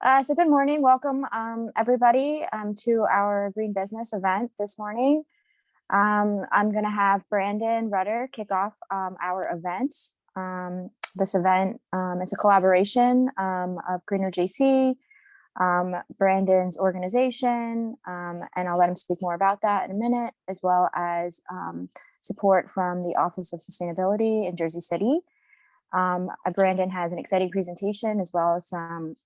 So good morning. Welcome, everybody, to our Green Business event this morning. I'm going to have Brandon Rudder kick off our event. This event is a collaboration of Greener JC, Brandon's organization, and I'll let him speak more about that in a minute, as well as support from the Office of Sustainability in Jersey City. Brandon has an exciting presentation as well as some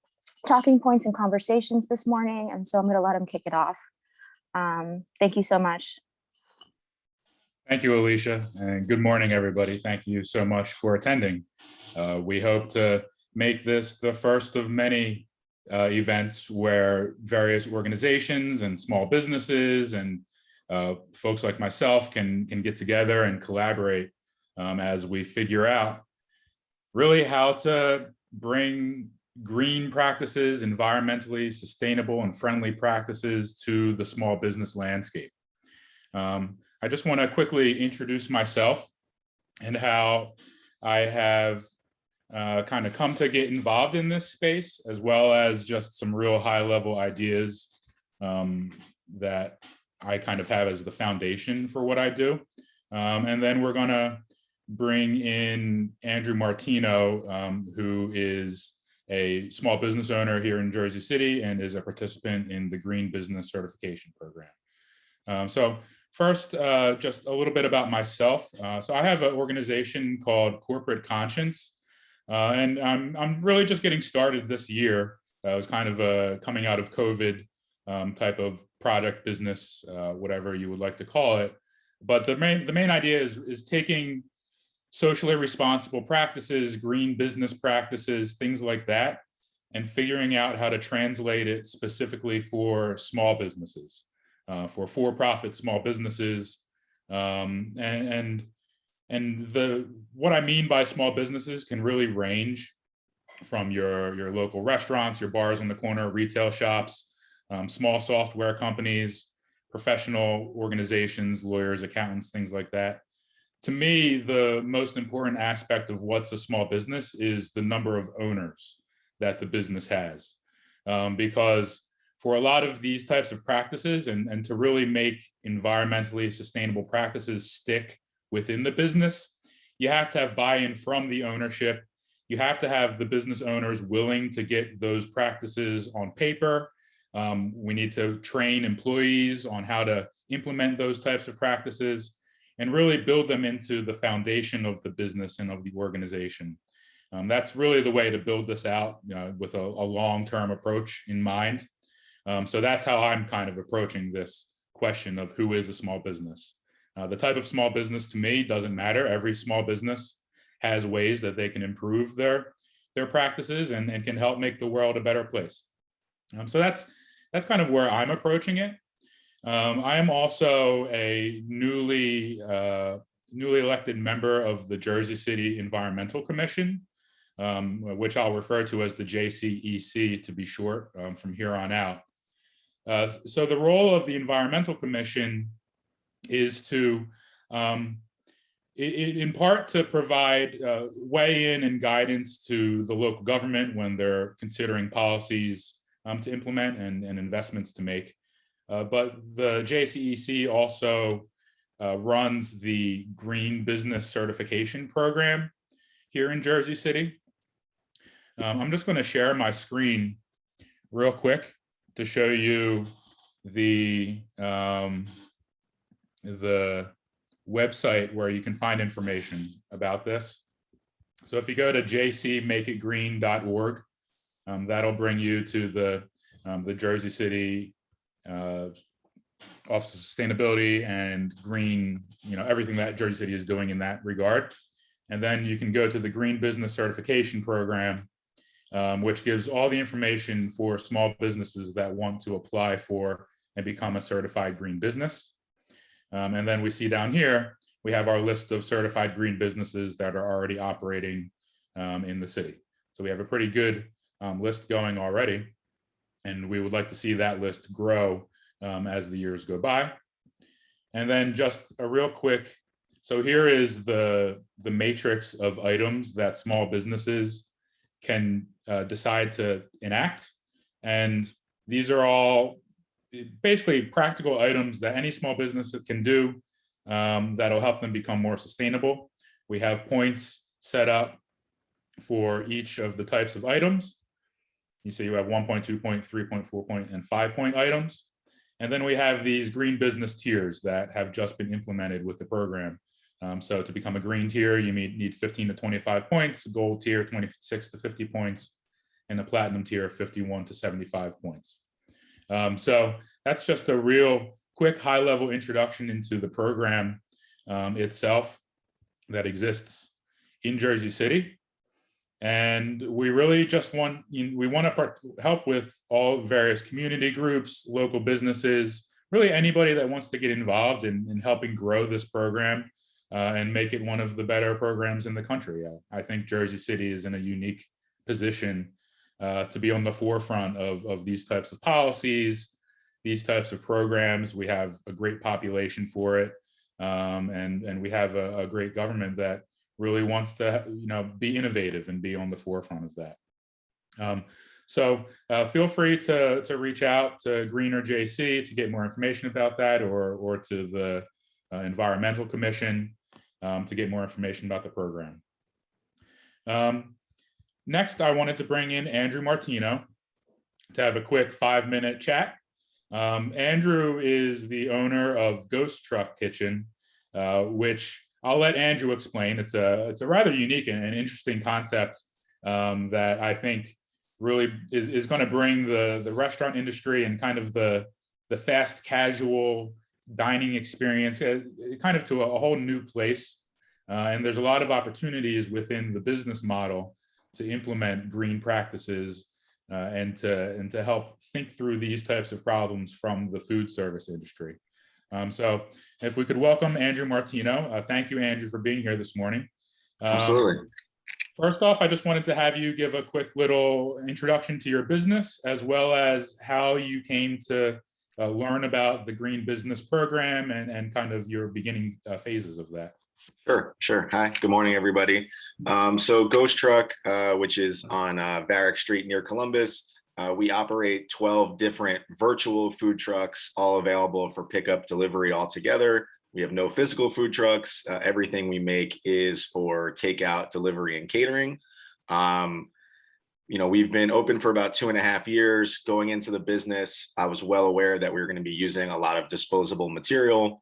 talking points and conversations this morning, and so I'm going to let him kick it off. Thank you so much. Thank you, Alicia, and good morning, everybody. Thank you so much for attending. We hope to make this the first of many events where various organizations and small businesses and folks like myself can get together and collaborate as we figure out really how to bring green practices, environmentally sustainable and friendly practices to the small business landscape. I just want to quickly introduce myself and how I have kind of come to get involved in this space, as well as just some real high-level ideas that I kind of have as the foundation for what I do. And then we're going to bring in Andrew Martino, who is a small business owner here in Jersey City and is a participant in the Green Business Certification Program. So first, just a little bit about myself. So I have an organization called Corporate Conscience, and I'm really just getting started this year. It was kind of a coming out of COVID type of product business, whatever you would like to call it. But the main idea is taking socially responsible practices, green business practices, things like that, and figuring out how to translate it specifically for small businesses, for-profit small businesses. And what I mean by small businesses can really range from your local restaurants, your bars on the corner, retail shops, small software companies, professional organizations, lawyers, accountants, things like that. To me, the most important aspect of what's a small business is the number of owners that the business has. Because for a lot of these types of practices and to really make environmentally sustainable practices stick within the business, you have to have buy-in from the ownership. You have to have the business owners willing to get those practices on paper. We need to train employees on how to implement those types of practices and really build them into the foundation of the business and of the organization. That's really the way to build this out with a long-term approach in mind. So that's how I'm kind of approaching this question of who is a small business. The type of small business to me doesn't matter. Every small business has ways that they can improve their practices and can help make the world a better place. So that's kind of where I'm approaching it. I am also a newly elected member of the Jersey City Environmental Commission, which I'll refer to as the JCEC to be short from here on out. So the role of the Environmental Commission is to, in part, to provide weigh in and guidance to the local government when they're considering policies to implement and investments to make. But the JCEC also runs the Green Business Certification Program here in Jersey City. I'm just going to share my screen real quick to show you the website where you can find information about this. So if you go to jcmakeitgreen.org, that'll bring you to the Jersey City Office of Sustainability and green, everything that Jersey City is doing in that regard. And then you can go to the Green Business Certification Program, which gives all the information for small businesses that want to apply for and become a certified green business. And then we see down here, we have our list of certified green businesses that are already operating in the city. So we have a pretty good list going already. And we would like to see that list grow as the years go by. And then just a real quick, so here is the matrix of items that small businesses can decide to enact And these are all basically practical items that any small business can do that'll help them become more sustainable. We have points set up for each of the types of items. You see you have 1 point, 2 point, 3 point, 4 point, and 5 point items. And then we have these green business tiers that have just been implemented with the program. So to become a green tier, you need 15 to 25 points, gold tier 26 to 50 points, and a platinum tier 51 to 75 points. So that's just a real quick high-level introduction into the program itself that exists in Jersey City. And we really just want to help with all various community groups, local businesses, really anybody that wants to get involved in helping grow this program and make it one of the better programs in the country. I think Jersey City is in a unique position to be on the forefront of these types of policies, these types of programs. We have a great population for it, and we have a great government that really wants to, be innovative and be on the forefront of that. So feel free to reach out to Greener JC to get more information about that, or to the Environmental Commission to get more information about the program. Next, I wanted to bring in Andrew Martino to have a quick 5-minute chat. Andrew is the owner of Ghost Truck Kitchen, which I'll let Andrew explain. It's a rather unique and interesting concept that I think really is going to bring the restaurant industry and kind of the fast casual dining experience kind of to a whole new place. And there's a lot of opportunities within the business model to implement green practices and to help think through these types of problems from the food service industry. So if we could welcome Andrew Martino. Thank you, Andrew, for being here this morning. Absolutely. First off, I just wanted to have you give a quick little introduction to your business, as well as how you came to learn about the Green Business Program and kind of your beginning phases of that. Sure. Hi, good morning, everybody. So Ghost Truck, which is on Varick Street near Columbus, we operate 12 different virtual food trucks, all available for pickup, delivery altogether. We have no physical food trucks. Everything we make is for takeout, delivery, and catering. We've been open for about 2.5 years. Going into the business, I was well aware that we were going to be using a lot of disposable material.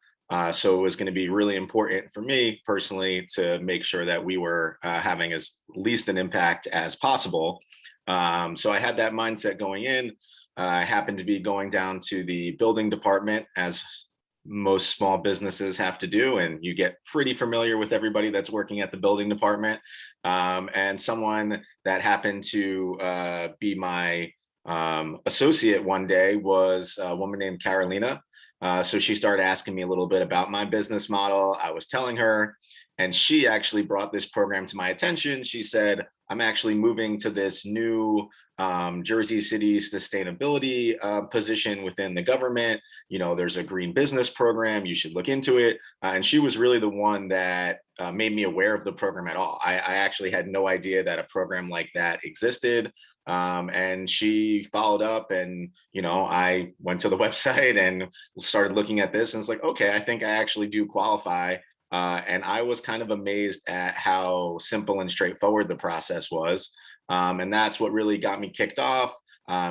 So it was going to be really important for me personally to make sure that we were having as least an impact as possible. So I had that mindset going in. I happened to be going down to the building department, as most small businesses have to do, and you get pretty familiar with everybody that's working at the building department. And someone that happened to be my associate one day was a woman named Carolina. So she started asking me a little bit about my business model. I was telling her, and she actually brought this program to my attention. She said, I'm actually moving to this new Jersey City sustainability position within the government. There's a green business program. You should look into it. And she was really the one that made me aware of the program at all. I actually had no idea that a program like that existed. And she followed up, and I went to the website and started looking at this, and it's like, okay, I think I actually do qualify. And I was kind of amazed at how simple and straightforward the process was. And that's what really got me kicked off.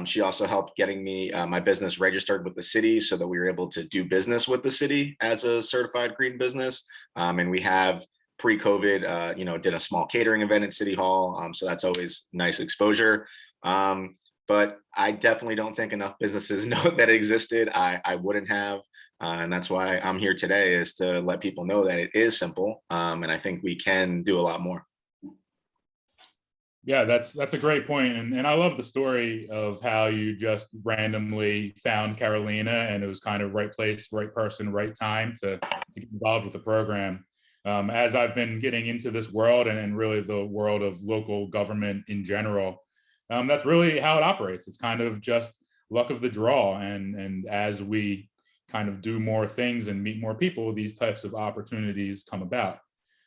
She also helped getting me my business registered with the city so that we were able to do business with the city as a certified green business. And we have pre-COVID, did a small catering event at City Hall. So that's always nice exposure. But I definitely don't think enough businesses know that it existed. I wouldn't have. And that's why I'm here today, is to let people know that it is simple. And I think we can do a lot more. Yeah, that's a great point. And I love the story of how you just randomly found Carolina, and it was kind of right place, right person, right time to get involved with the program. As I've been getting into this world and really the world of local government in general, that's really how it operates. It's kind of just luck of the draw. And as we kind of do more things and meet more people, these types of opportunities come about.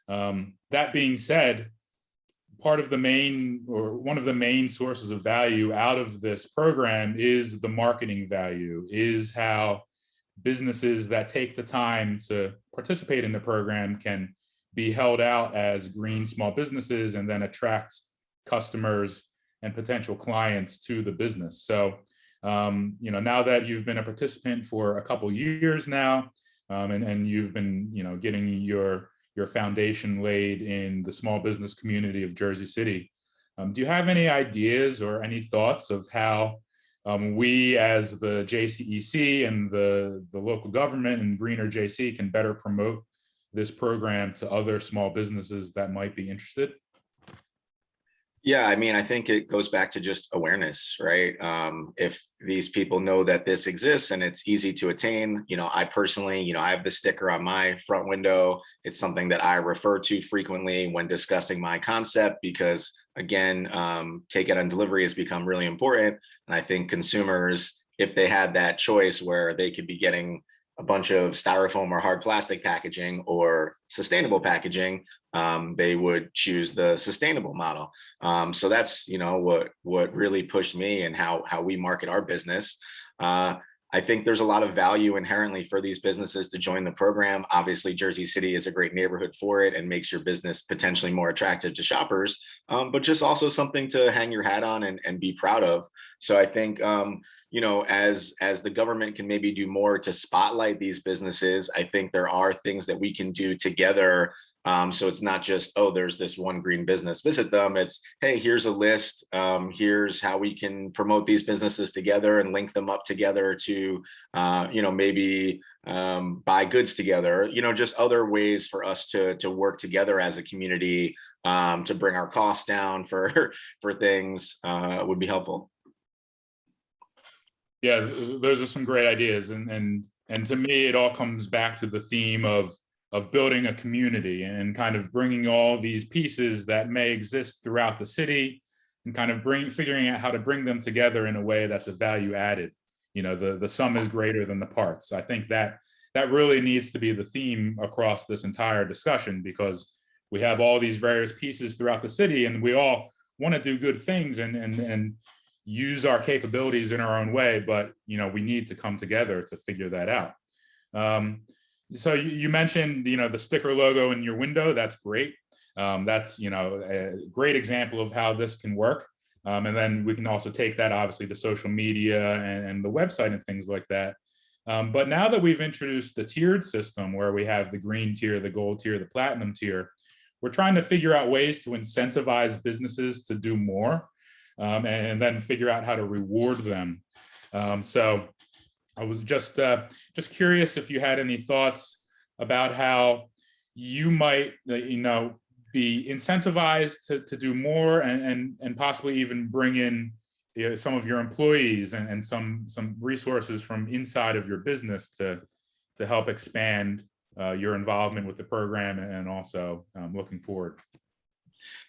That being said, part of the main, or one of the main sources of value out of this program is the marketing value, is how businesses that take the time to participate in the program can be held out as green small businesses and then attract customers and potential clients to the business. So, now that you've been a participant for a couple years now, and you've been, getting your foundation laid in the small business community of Jersey City, do you have any ideas or any thoughts of how we as the JCEC and the local government and Greener JC can better promote this program to other small businesses that might be interested? Yeah, I mean, I think it goes back to just awareness, right? If these people know that this exists and it's easy to attain, I personally, I have the sticker on my front window. It's something that I refer to frequently when discussing my concept because, again, takeout and delivery has become really important. And I think consumers, if they had that choice where they could be getting a bunch of styrofoam or hard plastic packaging or sustainable packaging, they would choose the sustainable model. So that's what really pushed me and how we market our business. I think there's a lot of value inherently for these businesses to join the program. Obviously, Jersey City is a great neighborhood for it and makes your business potentially more attractive to shoppers, but just also something to hang your hat on and be proud of. So I think, as the government can maybe do more to spotlight these businesses, I think there are things that we can do together. So it's not just, oh, there's this one green business, visit them. It's, hey, here's a list. Here's how we can promote these businesses together and link them up together to, maybe buy goods together, just other ways for us to work together as a community to bring our costs down for things would be helpful. Yeah, those are some great ideas. And to me, it all comes back to the theme of building a community and kind of bringing all these pieces that may exist throughout the city and kind of figuring out how to bring them together in a way that's a value added. The sum is greater than the parts. I think that really needs to be the theme across this entire discussion, because we have all these various pieces throughout the city and we all want to do good things and use our capabilities in our own way, but we need to come together to figure that out. So you mentioned, the sticker logo in your window. That's great. That's, a great example of how this can work. And then we can also take that obviously to social media and the website and things like that. But now that we've introduced the tiered system where we have the green tier, the gold tier, the platinum tier, we're trying to figure out ways to incentivize businesses to do more, and then figure out how to reward them. So I was just curious if you had any thoughts about how you might, be incentivized to do more and possibly even bring in some of your employees and some resources from inside of your business to help expand your involvement with the program and also looking forward.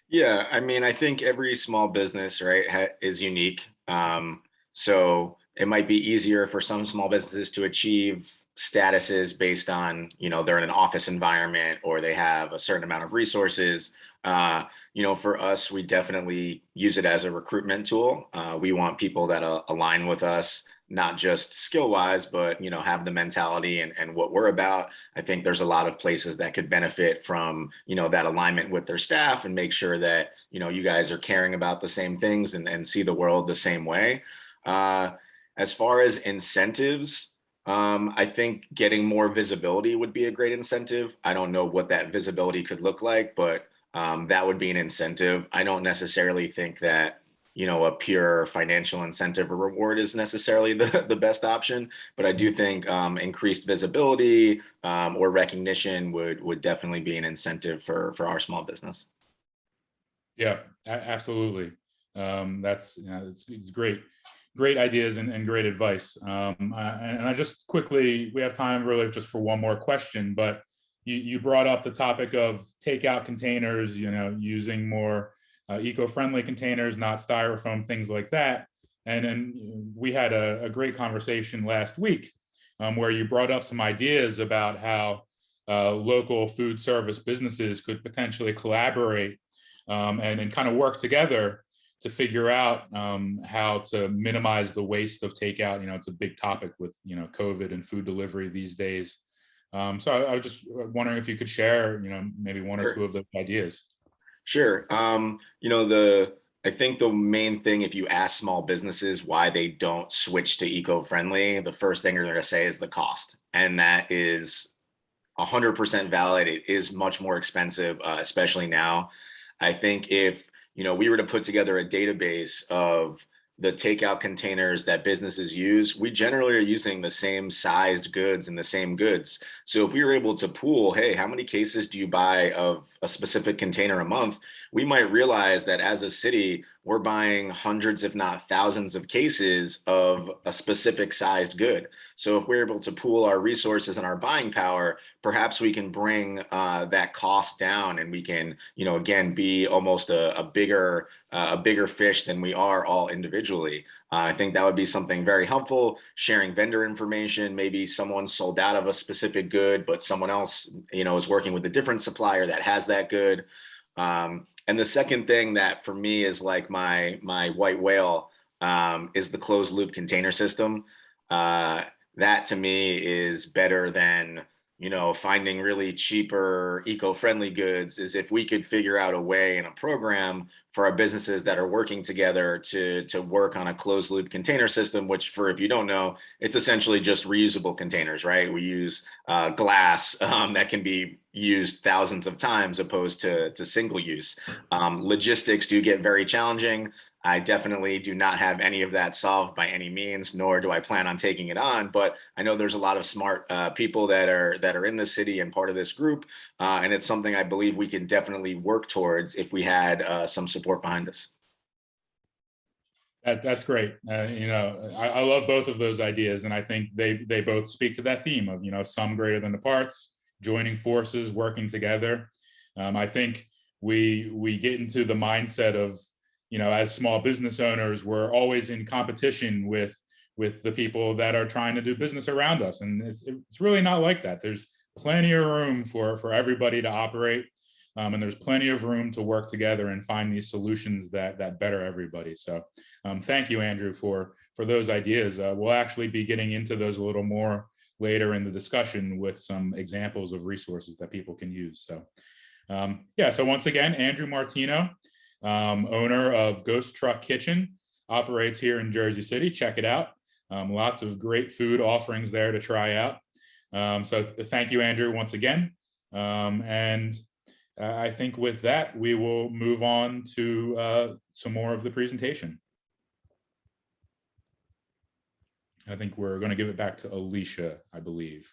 Yeah, I mean, I think every small business, right, is unique. So it might be easier for some small businesses to achieve statuses based on, they're in an office environment or they have a certain amount of resources. For us, we definitely use it as a recruitment tool. We want people that align with us, not just skill wise, but, have the mentality and what we're about. I think there's a lot of places that could benefit from, that alignment with their staff and make sure that, you guys are caring about the same things and see the world the same way. As far as incentives, I think getting more visibility would be a great incentive. I don't know what that visibility could look like, but that would be an incentive. I don't necessarily think that, a pure financial incentive or reward is necessarily the best option, but I do think increased visibility or recognition would definitely be an incentive for our small business. Yeah, absolutely. That's it's great ideas and great advice. And I just quickly, we have time really just for one more question, but you brought up the topic of takeout containers, using more eco-friendly containers, not styrofoam, things like that. And then we had a great conversation last week where you brought up some ideas about how local food service businesses could potentially collaborate and kind of work together to figure out how to minimize the waste of takeout. You know, it's a big topic with, you know, COVID and food delivery these days. So I was just wondering if you could share, you know, maybe one or two of those ideas. Sure. You know, I think the main thing, if you ask small businesses why they don't switch to eco-friendly, the first thing they're going to say is the cost. And that is 100% valid. It is much more expensive, especially now. I think if, you know, we were to put together a database of the takeout containers that businesses use, we generally are using the same sized goods and the same goods. So if we were able to pool, hey, how many cases do you buy of a specific container a month? We might realize that as a city, we're buying hundreds, if not thousands of cases of a specific sized good. So if we're able to pool our resources and our buying power, perhaps we can bring that cost down, and we can, you know, again, be almost a bigger fish than we are all individually. I think that would be something very helpful. Sharing vendor information, maybe someone sold out of a specific good, but someone else, you know, is working with a different supplier that has that good. And the second thing that for me is like my white whale is the closed loop container system. That to me is better than, you know, finding really cheaper eco-friendly goods. Is if we could figure out a way in a program for our businesses that are working together to work on a closed loop container system, which, for if you don't know, it's essentially just reusable containers, right? We use glass that can be used thousands of times opposed to single use. Logistics do get very challenging. I definitely do not have any of that solved by any means, nor do I plan on taking it on. But I know there's a lot of smart people that are in the city and part of this group, and it's something I believe we can definitely work towards if we had some support behind us. That's great. You know, I love both of those ideas, and I think they both speak to that theme of, you know, sum greater than the parts, joining forces, working together. I think we get into the mindset of, you know, as small business owners, we're always in competition with the people that are trying to do business around us, and it's really not like that. There's plenty of room for everybody to operate, and there's plenty of room to work together and find these solutions that better everybody. So thank you, Andrew, for those ideas. We'll actually be getting into those a little more later in the discussion with some examples of resources that people can use. So yeah, so once again, Andrew Martino, owner of Ghost Truck Kitchen, operates here in Jersey City. Check it out. Lots of great food offerings there to try out. So thank you, Andrew, once again. And I think with that, we will move on to some more of the presentation. I think we're going to give it back to Alicia, I believe.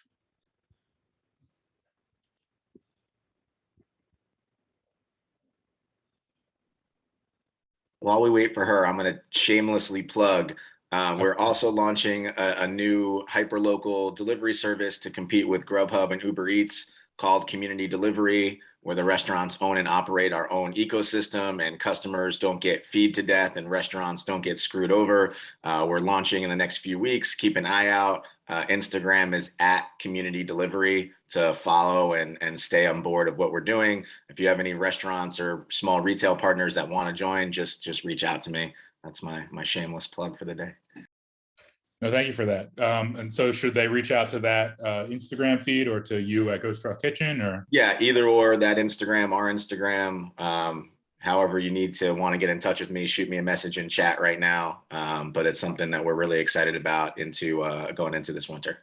While we wait for her, I'm going to shamelessly plug. We're also launching a new hyperlocal delivery service to compete with Grubhub and Uber Eats called Community Delivery, where the restaurants own and operate our own ecosystem, and customers don't get feed to death and restaurants don't get screwed over. We're launching in the next few weeks. Keep an eye out. Instagram is @Community Delivery to follow and stay on board of what we're doing. If you have any restaurants or small retail partners that want to join, just reach out to me. That's my shameless plug for the day. No, thank you for that. And so should they reach out to that Instagram feed or to you at Ghost Truck Kitchen, or? Yeah, either or, that Instagram, our Instagram, however you need to want to get in touch with me, shoot me a message in chat right now. But it's something that we're really excited about going into this winter.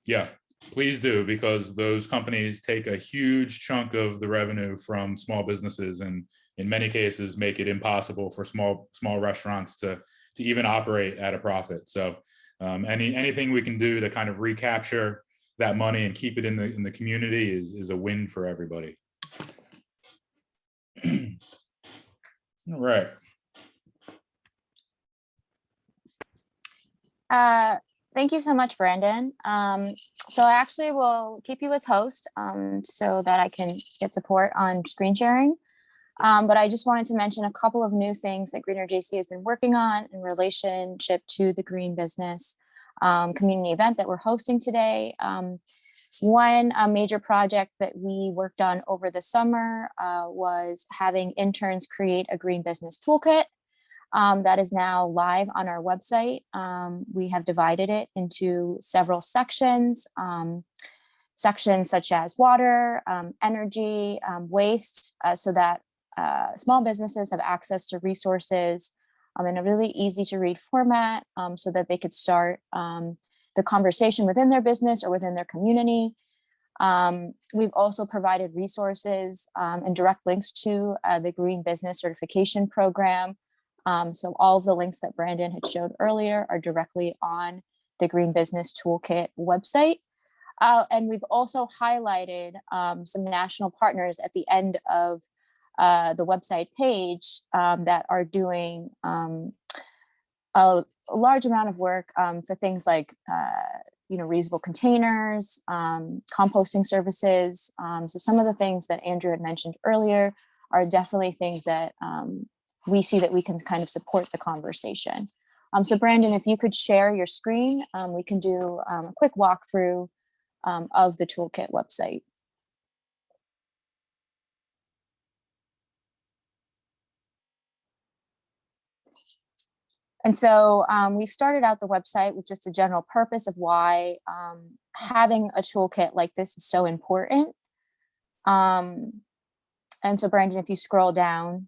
Yeah, please do, because those companies take a huge chunk of the revenue from small businesses, and in many cases make it impossible for small restaurants to even operate at a profit. So anything we can do to kind of recapture that money and keep it in the community is a win for everybody. All right. Thank you so much, Brandon. So I actually will keep you as host so that I can get support on screen sharing. But I just wanted to mention a couple of new things that Greener JC has been working on in relationship to the green business community event that we're hosting today. One major project that we worked on over the summer was having interns create a green business toolkit that is now live on our website. We have divided it into several sections, sections such as water, energy, waste, so that small businesses have access to resources in a really easy to read format, so that they could start the conversation within their business or within their community. We've also provided resources and direct links to the Green Business Certification Program. So all of the links that Brandon had showed earlier are directly on the Green Business Toolkit website. And we've also highlighted some national partners at the end of the website page that are doing a large amount of work for things like reusable containers, composting services. So some of the things that Andrew had mentioned earlier are definitely things that we see that we can kind of support the conversation. So Brandon, if you could share your screen, we can do a quick walkthrough of the Toolkit website. And so we started out the website with just a general purpose of why having a toolkit like this is so important. And so Brandon, if you scroll down,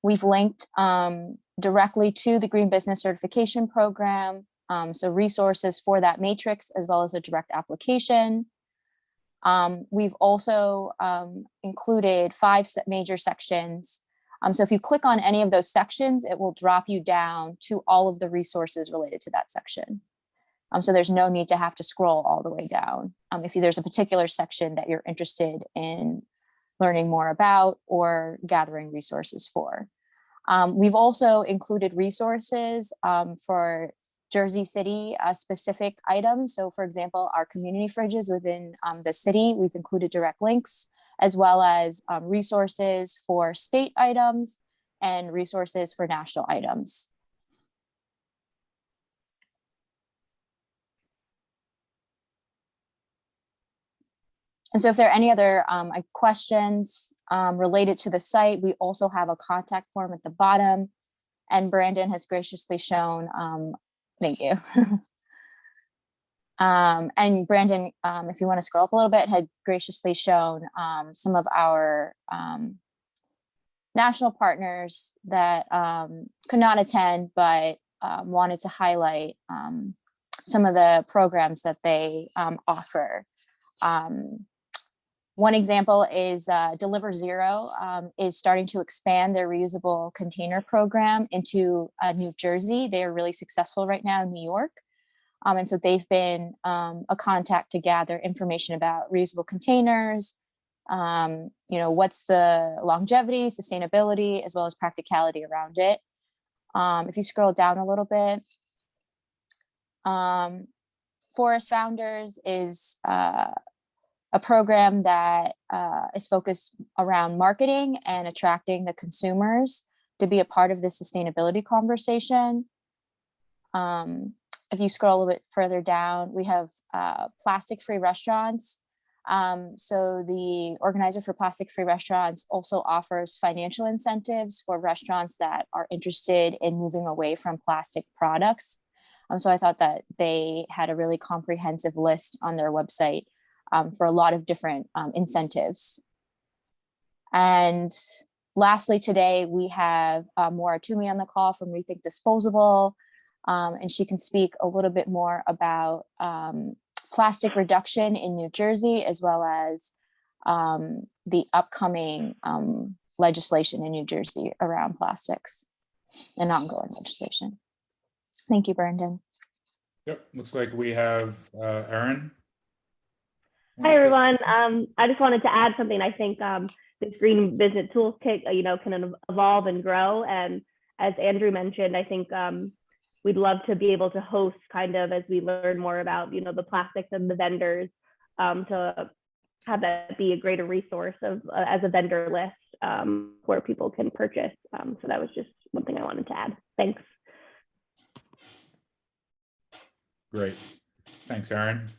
we've linked directly to the Green Business Certification Program. So resources for that matrix, as well as a direct application. We've also included 5 major sections. So if you click on any of those sections, it will drop you down to all of the resources related to that section. So there's no need to have to scroll all the way down. If there's a particular section that you're interested in learning more about or gathering resources for. We've also included resources for Jersey City specific items. So for example, our community fridges within the city, we've included direct links, as well as resources for state items and resources for national items. And so if there are any other questions related to the site, we also have a contact form at the bottom, and Brandon has graciously shown, thank you. And Brandon, if you want to scroll up a little bit, had graciously shown some of our national partners that could not attend, but wanted to highlight some of the programs that they offer. One example is Deliver Zero is starting to expand their reusable container program into New Jersey. They are really successful right now in New York. And so they've been a contact to gather information about reusable containers, what's the longevity, sustainability, as well as practicality around it. If you scroll down a little bit, Forest Founders is a program that is focused around marketing and attracting the consumers to be a part of the sustainability conversation. If you scroll a little bit further down, we have plastic-free restaurants. So the organizer for plastic-free restaurants also offers financial incentives for restaurants that are interested in moving away from plastic products. So I thought that they had a really comprehensive list on their website for a lot of different incentives. And lastly, today we have Maura Toomey on the call from Rethink Disposable. And she can speak a little bit more about plastic reduction in New Jersey, as well as the upcoming legislation in New Jersey around plastics and ongoing legislation. Thank you, Brandon. Yep, looks like we have Erin. Hi, everyone. I just wanted to add something. I think this Green Business Toolkit, can evolve and grow. And as Andrew mentioned, I think we'd love to be able to host kind of as we learn more about, the plastics and the vendors, to have that be a greater resource of as a vendor list where people can purchase. So that was just one thing I wanted to add. Thanks. Great. Thanks, Aaron.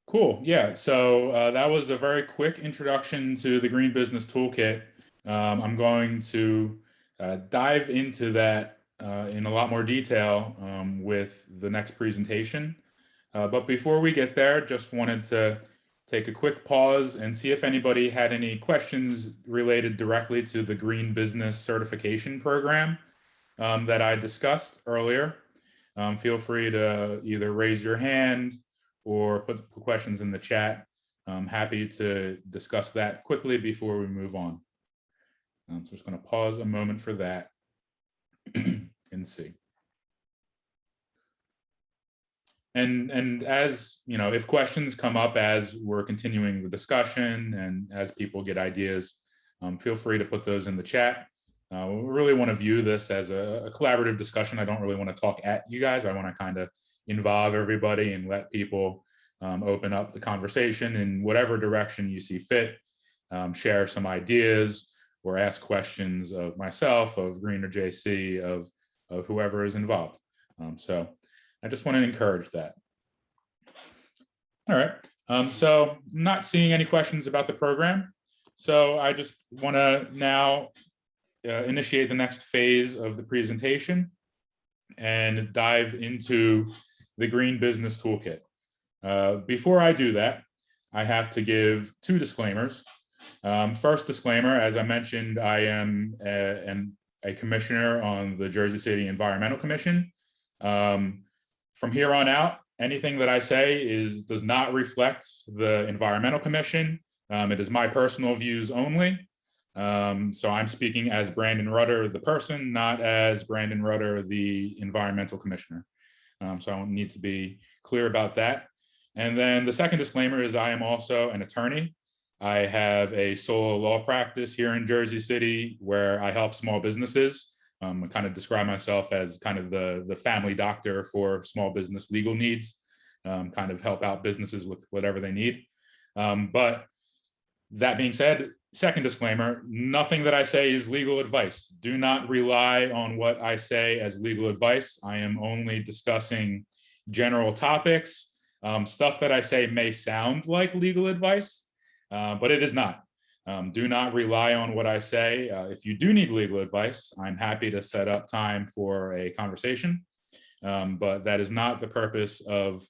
Cool. Yeah. So that was a very quick introduction to the Green Business Toolkit. I'm going to dive into that in a lot more detail with the next presentation. But before we get there, just wanted to take a quick pause and see if anybody had any questions related directly to the Green Business Certification Program that I discussed earlier. Feel free to either raise your hand or put questions in the chat. I'm happy to discuss that quickly before we move on. So just going to pause a moment for that and see. And as you know, if questions come up as we're continuing the discussion and as people get ideas, feel free to put those in the chat. We really want to view this as a collaborative discussion. I don't really want to talk at you guys. I want to kind of involve everybody and let people open up the conversation in whatever direction you see fit, share some ideas or ask questions of myself, of Green or JC, of whoever is involved. So I just want to encourage that. All right, so I'm not seeing any questions about the program. So I just want to now initiate the next phase of the presentation and dive into the Green Business Toolkit. Before I do that, I have to give two disclaimers. First disclaimer, as I mentioned, I am a commissioner on the Jersey City Environmental Commission. From here on out, anything that I say does not reflect the Environmental Commission. It is my personal views only. So I'm speaking as Brandon Rudder, the person, not as Brandon Rudder, the Environmental Commissioner. So I need to be clear about that. And then the second disclaimer is I am also an attorney. I have a solo law practice here in Jersey City where I help small businesses. I kind of describe myself as kind of the family doctor for small business legal needs, kind of help out businesses with whatever they need. But that being said, second disclaimer, nothing that I say is legal advice. Do not rely on what I say as legal advice. I am only discussing general topics. Stuff that I say may sound like legal advice, but it is not. Do not rely on what I say. If you do need legal advice, I'm happy to set up time for a conversation, but that is not the purpose of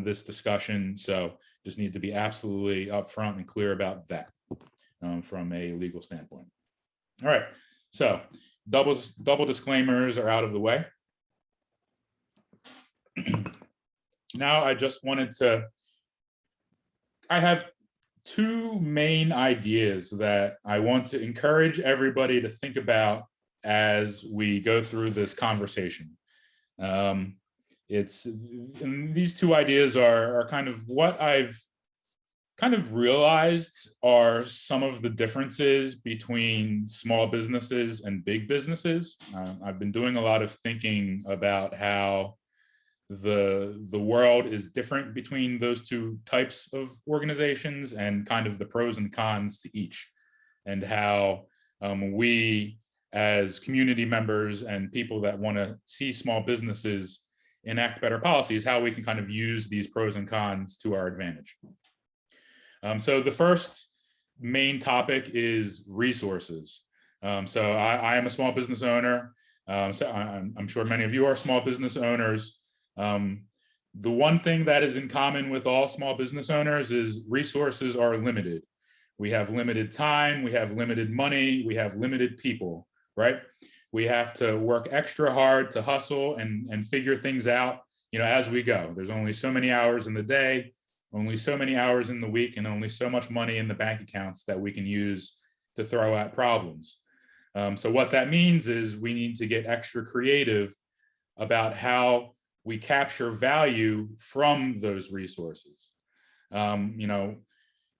this discussion. So just need to be absolutely upfront and clear about that from a legal standpoint. All right, so double disclaimers are out of the way. Now I just wanted to, I have two main ideas that I want to encourage everybody to think about as we go through this conversation. These two ideas are kind of what I've kind of realized are some of the differences between small businesses and big businesses. I've been doing a lot of thinking about how the world is different between those two types of organizations and kind of the pros and cons to each, and how we as community members and people that want to see small businesses enact better policies, how we can kind of use these pros and cons to our advantage. So the first main topic is resources. So I am a small business owner. So I'm sure many of you are small business owners. The one thing that is in common with all small business owners is resources are limited. We have limited time, we have limited money, we have limited people, right? We have to work extra hard to hustle and figure things out, you know, as we go. There's only so many hours in the day, only so many hours in the week, and only so much money in the bank accounts that we can use to throw at problems. So what that means is we need to get extra creative about how we capture value from those resources. You know,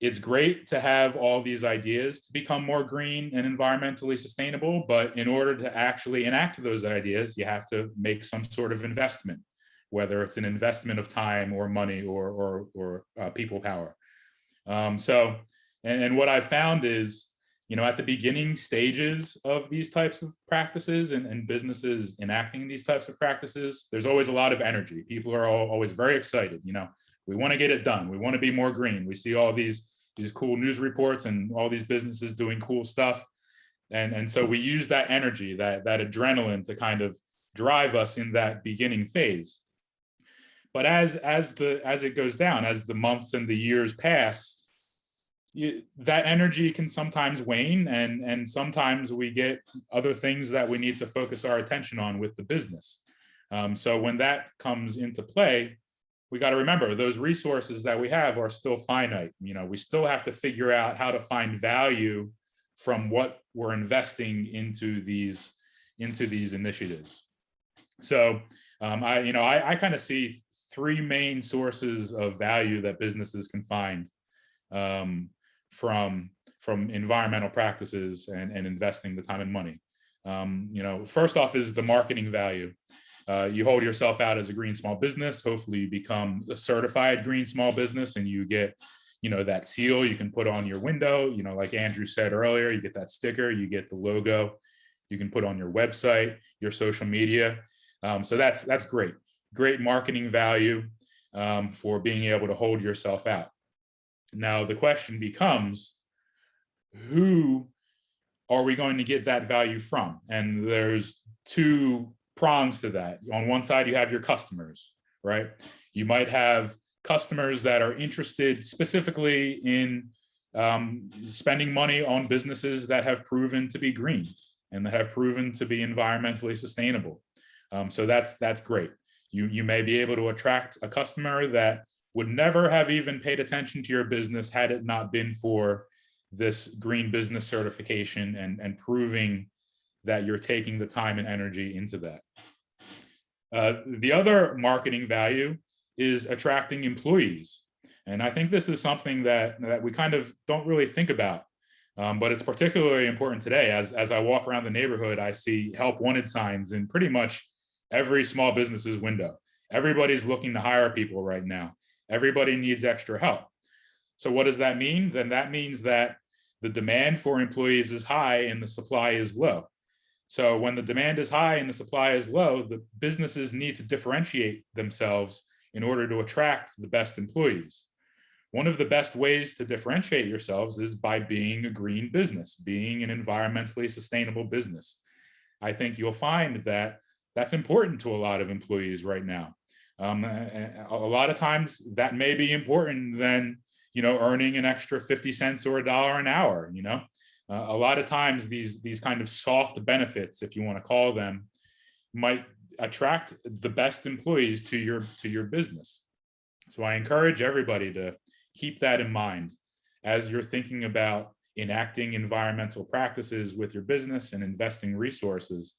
it's great to have all these ideas to become more green and environmentally sustainable, but in order to actually enact those ideas, you have to make some sort of investment, whether it's an investment of time or money or people power. So what I found is at the beginning stages of these types of practices and businesses enacting these types of practices, there's always a lot of energy. People are always very excited. We want to get it done. We want to be more green. We see all these cool news reports and all these businesses doing cool stuff. And so we use that energy, that adrenaline to kind of drive us in that beginning phase. But as it goes down, as the months and the years pass, that energy can sometimes wane, and sometimes we get other things that we need to focus our attention on with the business. So when that comes into play, we got to remember those resources that we have are still finite. We still have to figure out how to find value from what we're investing into these initiatives. So I kind of see three main sources of value that businesses can find from environmental practices and investing the time and money. First off is the marketing value. You hold yourself out as a green small business. Hopefully you become a certified green small business and you get, that seal you can put on your window. Like Andrew said earlier, you get that sticker, you get the logo, you can put on your website, your social media. So that's great marketing value for being able to hold yourself out. Now, the question becomes, who are we going to get that value from? And there's two prongs to that. On one side, you have your customers, right? You might have customers that are interested specifically in spending money on businesses that have proven to be green and that have proven to be environmentally sustainable. So that's great. You may be able to attract a customer that would never have even paid attention to your business had it not been for this green business certification and proving that you're taking the time and energy into that. The other marketing value is attracting employees. And I think this is something that we kind of don't really think about, but it's particularly important today. As I walk around the neighborhood, I see help wanted signs in pretty much every small business's window. Everybody's looking to hire people right now. Everybody needs extra help. So what does that mean? Then that means that the demand for employees is high and the supply is low. So when the demand is high and the supply is low, the businesses need to differentiate themselves in order to attract the best employees. One of the best ways to differentiate yourselves is by being a green business, being an environmentally sustainable business. I think you'll find that that's important to a lot of employees right now. A lot of times that may be important than, earning an extra 50 cents or $1 an hour. A lot of times these kind of soft benefits, if you want to call them, might attract the best employees to your business. So I encourage everybody to keep that in mind as you're thinking about enacting environmental practices with your business and investing resources.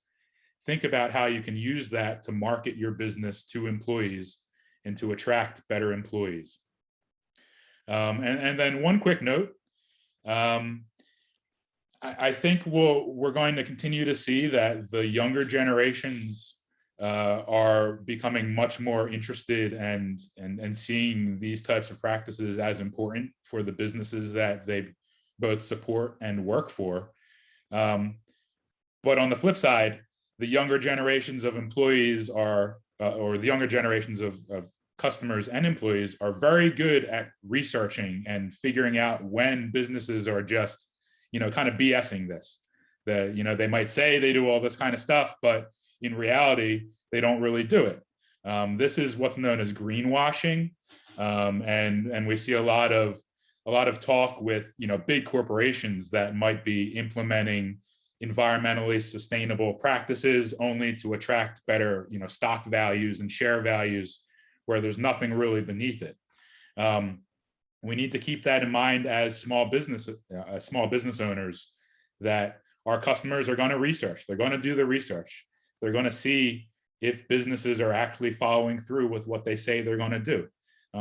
Think about how you can use that to market your business to employees and to attract better employees. And then one quick note, I think we're going to continue to see that the younger generations are becoming much more interested and seeing these types of practices as important for the businesses that they both support and work for. But on the flip side, the younger generations of employees or the younger generations of customers and employees are very good at researching and figuring out when businesses are just, kind of BSing this. They might say they do all this kind of stuff, but in reality, they don't really do it. This is what's known as greenwashing, and we see a lot of talk with big corporations that might be implementing environmentally sustainable practices only to attract better stock values and share values where there's nothing really beneath it. We need to keep that in mind as small business owners, that our customers are going to research. They're going to do the research. They're going to see if businesses are actually following through with what they say they're going to do.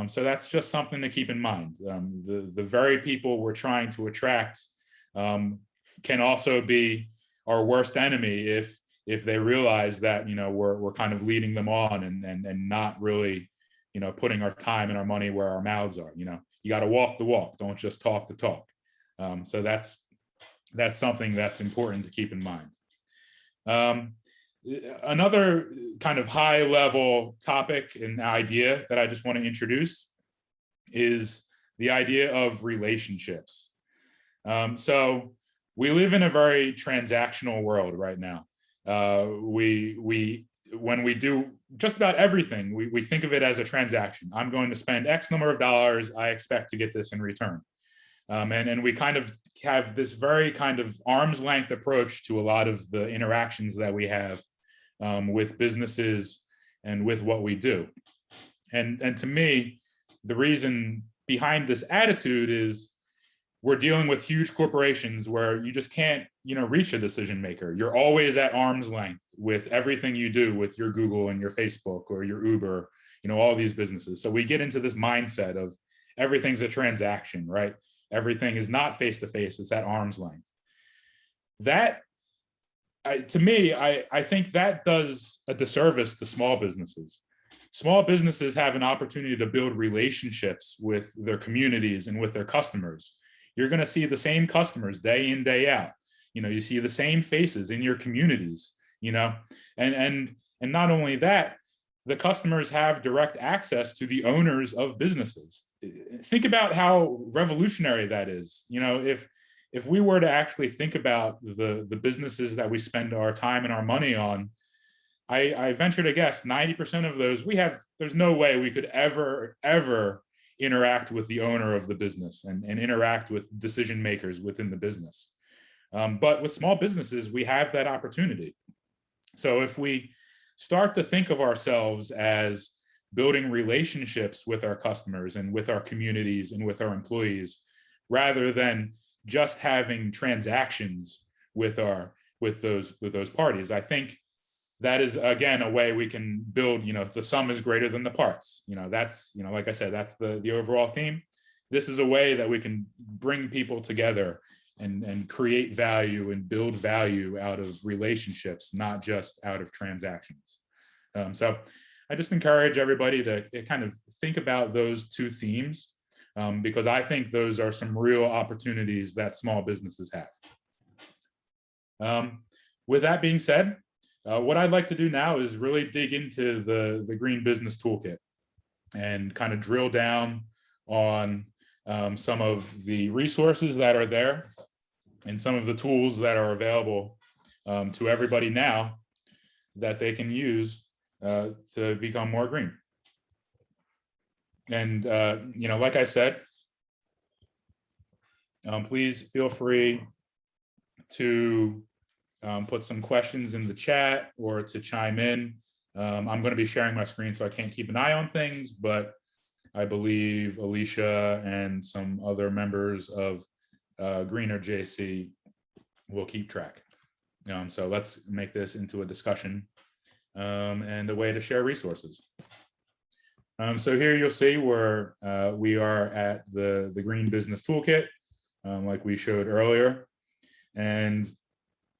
So that's just something to keep in mind. The very people we're trying to attract can also be our worst enemy if they realize that we're kind of leading them on and not really putting our time and our money where our mouths are. You got to walk the walk, don't just talk the talk. So that's that's something that's important to keep in mind. Another kind of high level topic and idea that I just want to introduce is the idea of relationships. So we live in a very transactional world right now. When we do just about everything, we think of it as a transaction. I'm going to spend X number of dollars. I expect to get this in return. And we kind of have this very kind of arm's length approach to a lot of the interactions that we have with businesses and with what we do. And to me, the reason behind this attitude is we're dealing with huge corporations where you just can't, reach a decision maker. You're always at arm's length with everything you do with your Google and your Facebook or your Uber, all these businesses. So we get into this mindset of everything's a transaction, right? Everything is not face-to-face, it's at arm's length. That, to me, I think that does a disservice to small businesses. Small businesses have an opportunity to build relationships with their communities and with their customers. You're going to see the same customers day in, day out. You see the same faces in your communities, and not only that, the customers have direct access to the owners of businesses. Think about how revolutionary that is. If we were to actually think about the businesses that we spend our time and our money on, I venture to guess 90% of those there's no way we could ever interact with the owner of the business and interact with decision makers within the business. But with small businesses, we have that opportunity. So if we start to think of ourselves as building relationships with our customers and with our communities and with our employees, rather than just having transactions with those parties, I think that is, again, a way we can build, the sum is greater than the parts. That's, like I said, that's the overall theme. This is a way that we can bring people together and create value and build value out of relationships, not just out of transactions. So I just encourage everybody to kind of think about those two themes, because I think those are some real opportunities that small businesses have. With that being said, what I'd like to do now is really dig into the Green Business Toolkit and kind of drill down on some of the resources that are there and some of the tools that are available to everybody now that they can use to become more green. And, like I said, please feel free to put some questions in the chat or to chime in. I'm going to be sharing my screen, so I can't keep an eye on things, but I believe Alicia and some other members of Greener JC will keep track. So let's make this into a discussion and a way to share resources. So here you'll see where we are at the Green Business Toolkit, like we showed earlier. And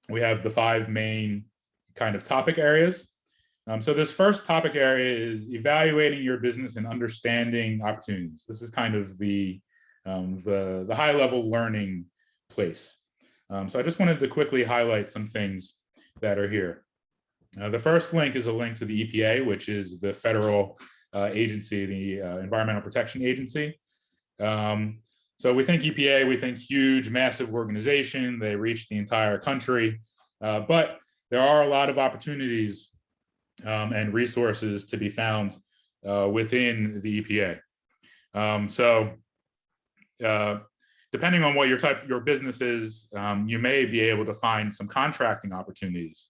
we have the 5 main kind of topic areas. So this first topic area is evaluating your business and understanding opportunities. This is kind of the high level learning place. So I just wanted to quickly highlight some things that are here. The first link is a link to the EPA, which is the federal agency, the Environmental Protection Agency. So we think EPA, we think huge, massive organization. They reach the entire country, but there are a lot of opportunities and resources to be found within the EPA. So depending on what your business is, you may be able to find some contracting opportunities.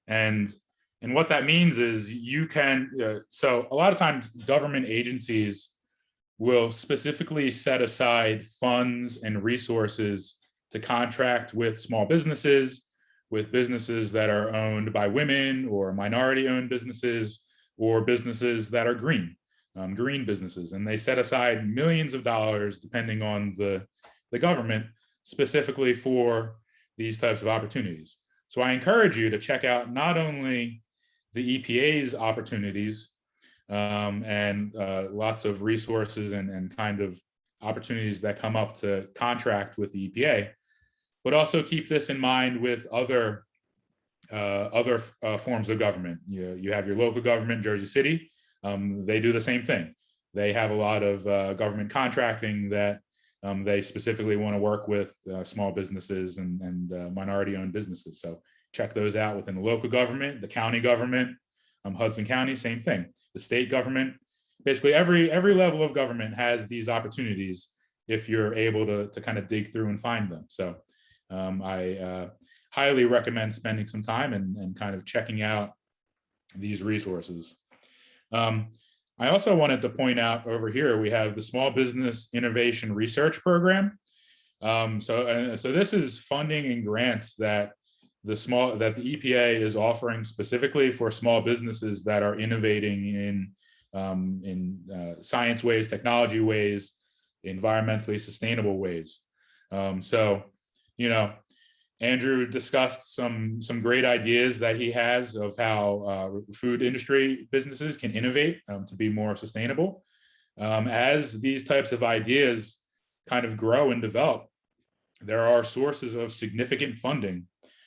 And what that means is you can, so a lot of times government agencies will specifically set aside funds and resources to contract with small businesses, with businesses that are owned by women or minority-owned businesses, or businesses that are green businesses. And they set aside millions of dollars, depending on the government, specifically for these types of opportunities. So I encourage you to check out not only the EPA's opportunities and lots of resources and kind of opportunities that come up to contract with the EPA, but also keep this in mind with other forms of government. You have your local government, Jersey City. They do the same thing. They have a lot of government contracting that they specifically want to work with small businesses and minority-owned businesses. So check those out within the local government, the county government, Hudson County, same thing. The state government, basically every level of government has these opportunities if you're able to kind of dig through and find them. So I highly recommend spending some time and kind of checking out these resources. I also wanted to point out over here, we have the Small Business Innovation Research Program. So this is funding and grants that the EPA is offering specifically for small businesses that are innovating in science ways, technology ways, environmentally sustainable ways. So, Andrew discussed some great ideas that he has of how food industry businesses can innovate to be more sustainable. As these types of ideas kind of grow and develop, there are sources of significant funding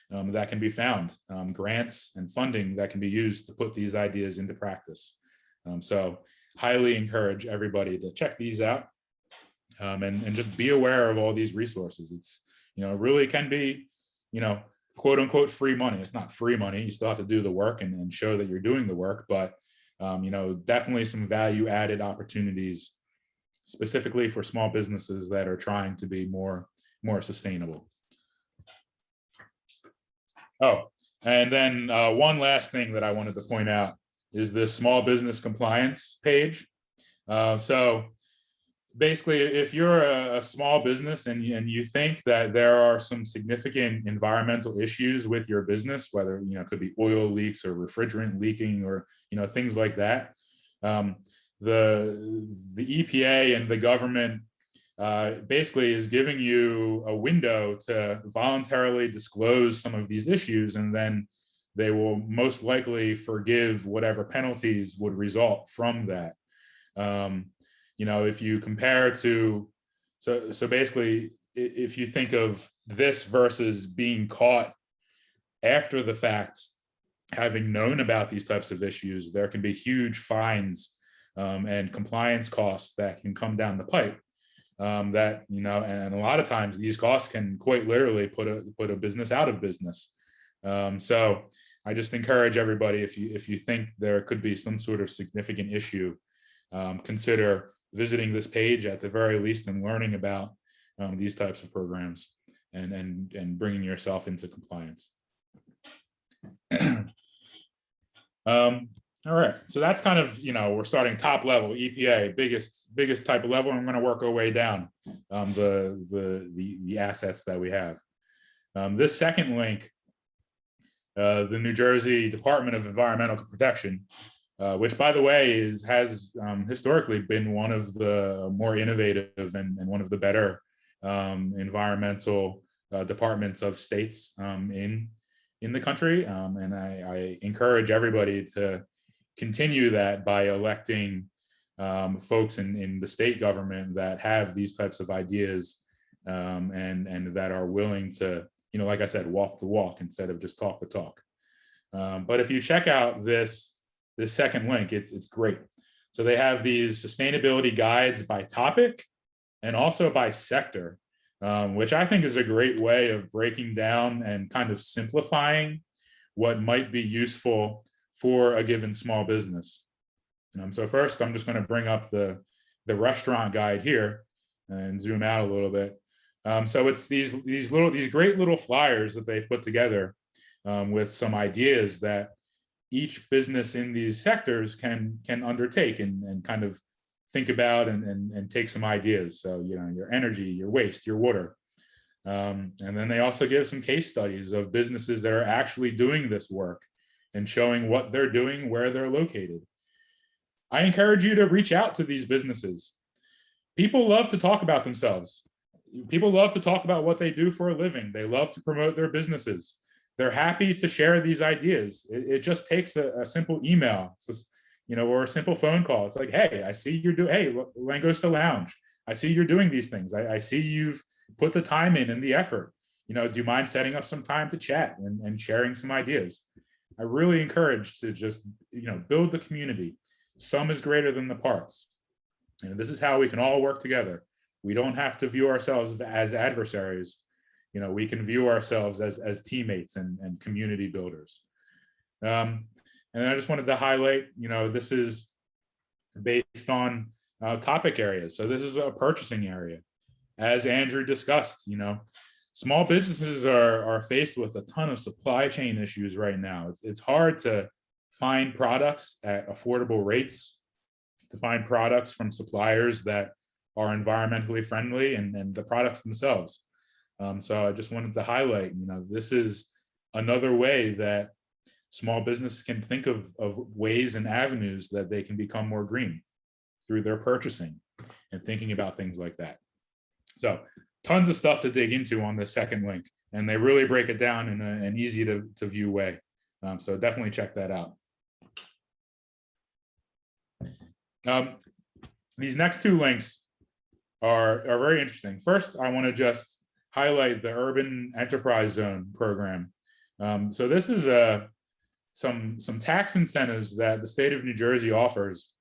that can be found, grants and funding that can be used to put these ideas into practice. So highly encourage everybody to check these out and just be aware of all these resources. It's, really can be, quote unquote free money. It's not free money. You still have to do the work and show that you're doing the work, but definitely some value added opportunities specifically for small businesses that are trying to be more sustainable. Oh, and then one last thing that I wanted to point out is this small business compliance page. So basically, if you're a small business and you think that there are some significant environmental issues with your business, whether it could be oil leaks or refrigerant leaking or things like that, the EPA and the government basically is giving you a window to voluntarily disclose some of these issues, and then they will most likely forgive whatever penalties would result from that. If you compare to, so basically, if you think of this versus being caught after the fact, having known about these types of issues, there can be huge fines and compliance costs that can come down the pipe. And a lot of times these costs can quite literally put a business out of business. So I just encourage everybody, if you think there could be some sort of significant issue, consider visiting this page at the very least and learning about these types of programs and bringing yourself into compliance. All right, so that's kind of, we're starting top level, EPA, biggest type of level, and we're going to work our way down the assets that we have. This second link, the New Jersey Department of Environmental Protection, which, by the way, has historically been one of the more innovative and one of the better environmental departments of states in the country. And I encourage everybody to continue that by electing folks in the state government that have these types of ideas and that are willing to, like I said, walk the walk instead of just talk the talk. But if you check out this second link, it's great. So they have these sustainability guides by topic and also by sector, which I think is a great way of breaking down and kind of simplifying what might be useful for a given small business. So first, I'm just going to bring up the restaurant guide here and zoom out a little bit. So it's these great little flyers that they've put together with some ideas that each business in these sectors can undertake and kind of think about and take some ideas. So, your energy, your waste, your water. And then they also give some case studies of businesses that are actually doing this work and showing what they're doing, where they're located. I encourage you to reach out to these businesses. People love to talk about themselves. People love to talk about what they do for a living. They love to promote their businesses. They're happy to share these ideas. It just takes a simple email, or a simple phone call. It's like, hey, I see you're doing, hey, Langosta Lounge, I see you're doing these things. I see you've put the time in and the effort. do you mind setting up some time to chat and sharing some ideas? I really encourage to just, build the community. Sum is greater than the parts. And this is how we can all work together. We don't have to view ourselves as adversaries. We can view ourselves as teammates and community builders. And I just wanted to highlight, this is based on topic areas. So this is a purchasing area. As Andrew discussed, small businesses are faced with a ton of supply chain issues right now. It's hard to find products at affordable rates, to find products from suppliers that are environmentally friendly and the products themselves. So I just wanted to highlight, this is another way that small businesses can think of ways and avenues that they can become more green through their purchasing and thinking about things like that. So tons of stuff to dig into on the second link, and they really break it down in an easy to view way. So definitely check that out. These next two links are very interesting. First, I want to just highlight the Urban Enterprise Zone program. So this is some tax incentives that the state of New Jersey offers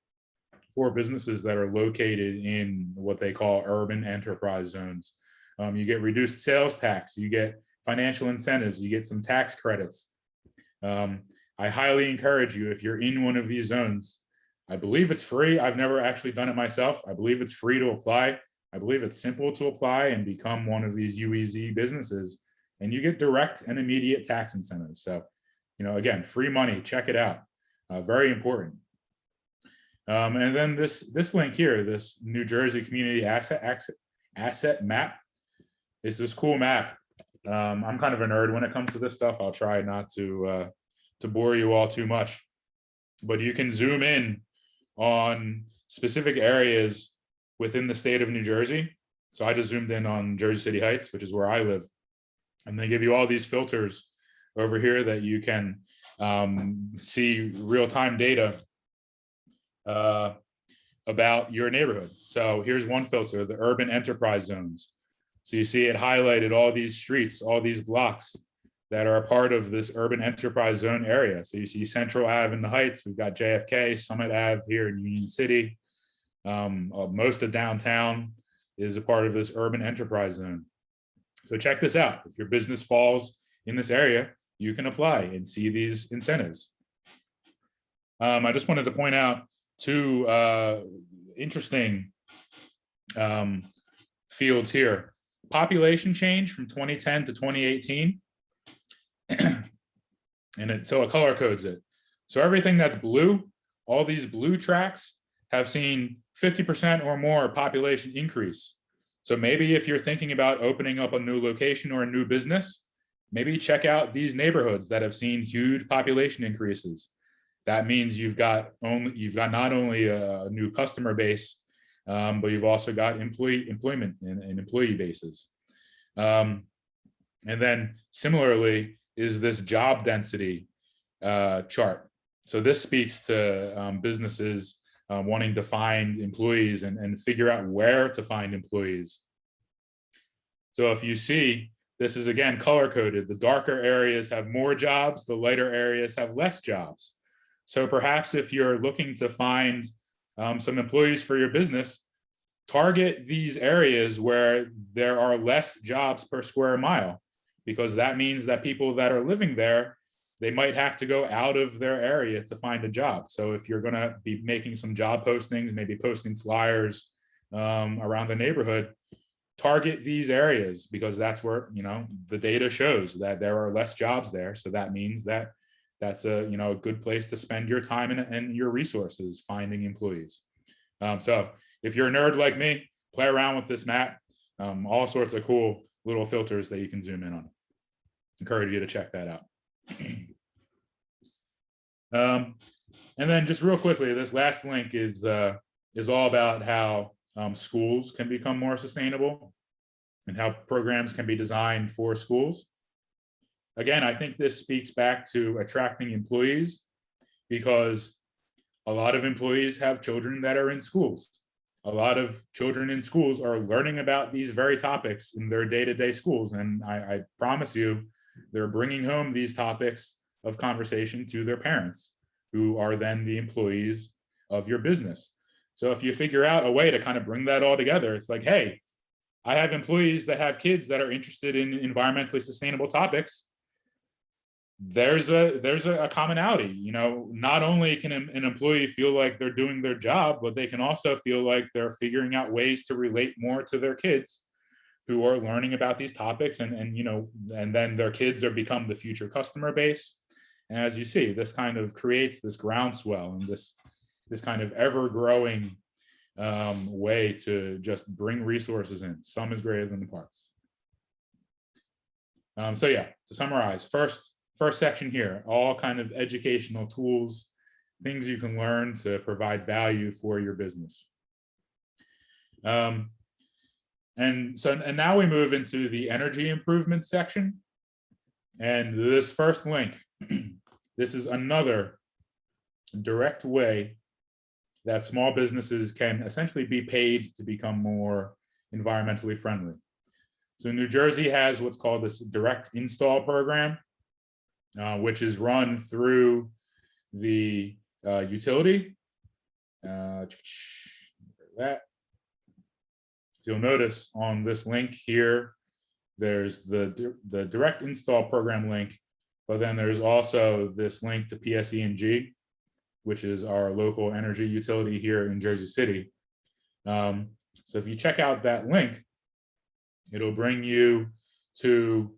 for businesses that are located in what they call urban enterprise zones. You get reduced sales tax, you get financial incentives, you get some tax credits. I highly encourage you, if you're in one of these zones, I believe it's free. I've never actually done it myself. I believe it's free to apply. I believe it's simple to apply and become one of these UEZ businesses, and you get direct and immediate tax incentives. So, again, free money, check it out. Very important. And then this link here, this New Jersey Community Asset Map, is this cool map. I'm kind of a nerd when it comes to this stuff. I'll try not to bore you all too much, but you can zoom in on specific areas within the state of New Jersey. So I just zoomed in on Jersey City Heights, which is where I live. And they give you all these filters over here that you can see real-time data about your neighborhood. So here's one filter, the urban enterprise zones. So you see it highlighted all these streets, all these blocks that are a part of this urban enterprise zone area. So you see Central Ave in the Heights, we've got JFK, Summit Ave here in Union City. Most of downtown is a part of this urban enterprise zone. So check this out. If your business falls in this area, you can apply and see these incentives. I just wanted to point out two interesting fields here. Population change from 2010 to 2018. And so it color codes it. So everything that's blue, all these blue tracks have seen 50% or more population increase. So maybe if you're thinking about opening up a new location or a new business, maybe check out these neighborhoods that have seen huge population increases. That means you've got not only a new customer base, but you've also got employment and employee bases. And then similarly is this job density chart. So this speaks to businesses wanting to find employees and figure out where to find employees. So if you see, this is again color coded. The darker areas have more jobs, the lighter areas have less jobs. So perhaps if you're looking to find some employees for your business, target these areas where there are less jobs per square mile, because that means that people that are living there, they might have to go out of their area to find a job. So if you're going to be making some job postings, maybe posting flyers around the neighborhood, target these areas, because that's where, the data shows that there are less jobs there. So that means that that's a good place to spend your time and your resources finding employees. So if you're a nerd like me, play around with this map. All sorts of cool little filters that you can zoom in on. Encourage you to check that out. And then just real quickly, this last link is all about how schools can become more sustainable and how programs can be designed for schools. Again, I think this speaks back to attracting employees, because a lot of employees have children that are in schools. a lot of children in schools are learning about these very topics in their day-to-day schools. And I promise you, they're bringing home these topics of conversation to their parents, who are then the employees of your business. So if you figure out a way to kind of bring that all together, it's like, hey, I have employees that have kids that are interested in environmentally sustainable topics. There's a commonality. You know, not only can an employee feel like they're doing their job, but they can also feel like they're figuring out ways to relate more to their kids who are learning about these topics, and you know, and then their kids are become the future customer base. And as you see, this kind of creates this groundswell and this kind of ever-growing way to just bring resources in. Sum is greater than the parts. So yeah, to summarize, first section here, all kind of educational tools, things you can learn to provide value for your business. And now we move into the energy improvement section. And this first link, this is another direct way that small businesses can essentially be paid to become more environmentally friendly. So New Jersey has what's called this direct install program, which is run through the utility. That. So you'll notice on this link here, there's the direct install program link, but then there's also this link to PSE&G, which is our local energy utility here in Jersey City. So if you check out that link, it'll bring you to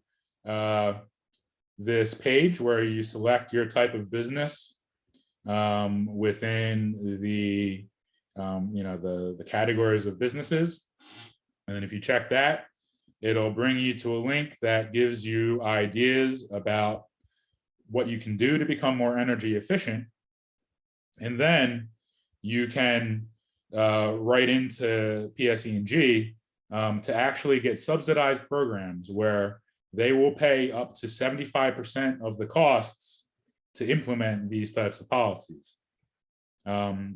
this page where you select your type of business within the the categories of businesses. And then if you check that, it'll bring you to a link that gives you ideas about what you can do to become more energy efficient. And then you can write into PSE&G to actually get subsidized programs where they will pay up to 75% of the costs to implement these types of policies,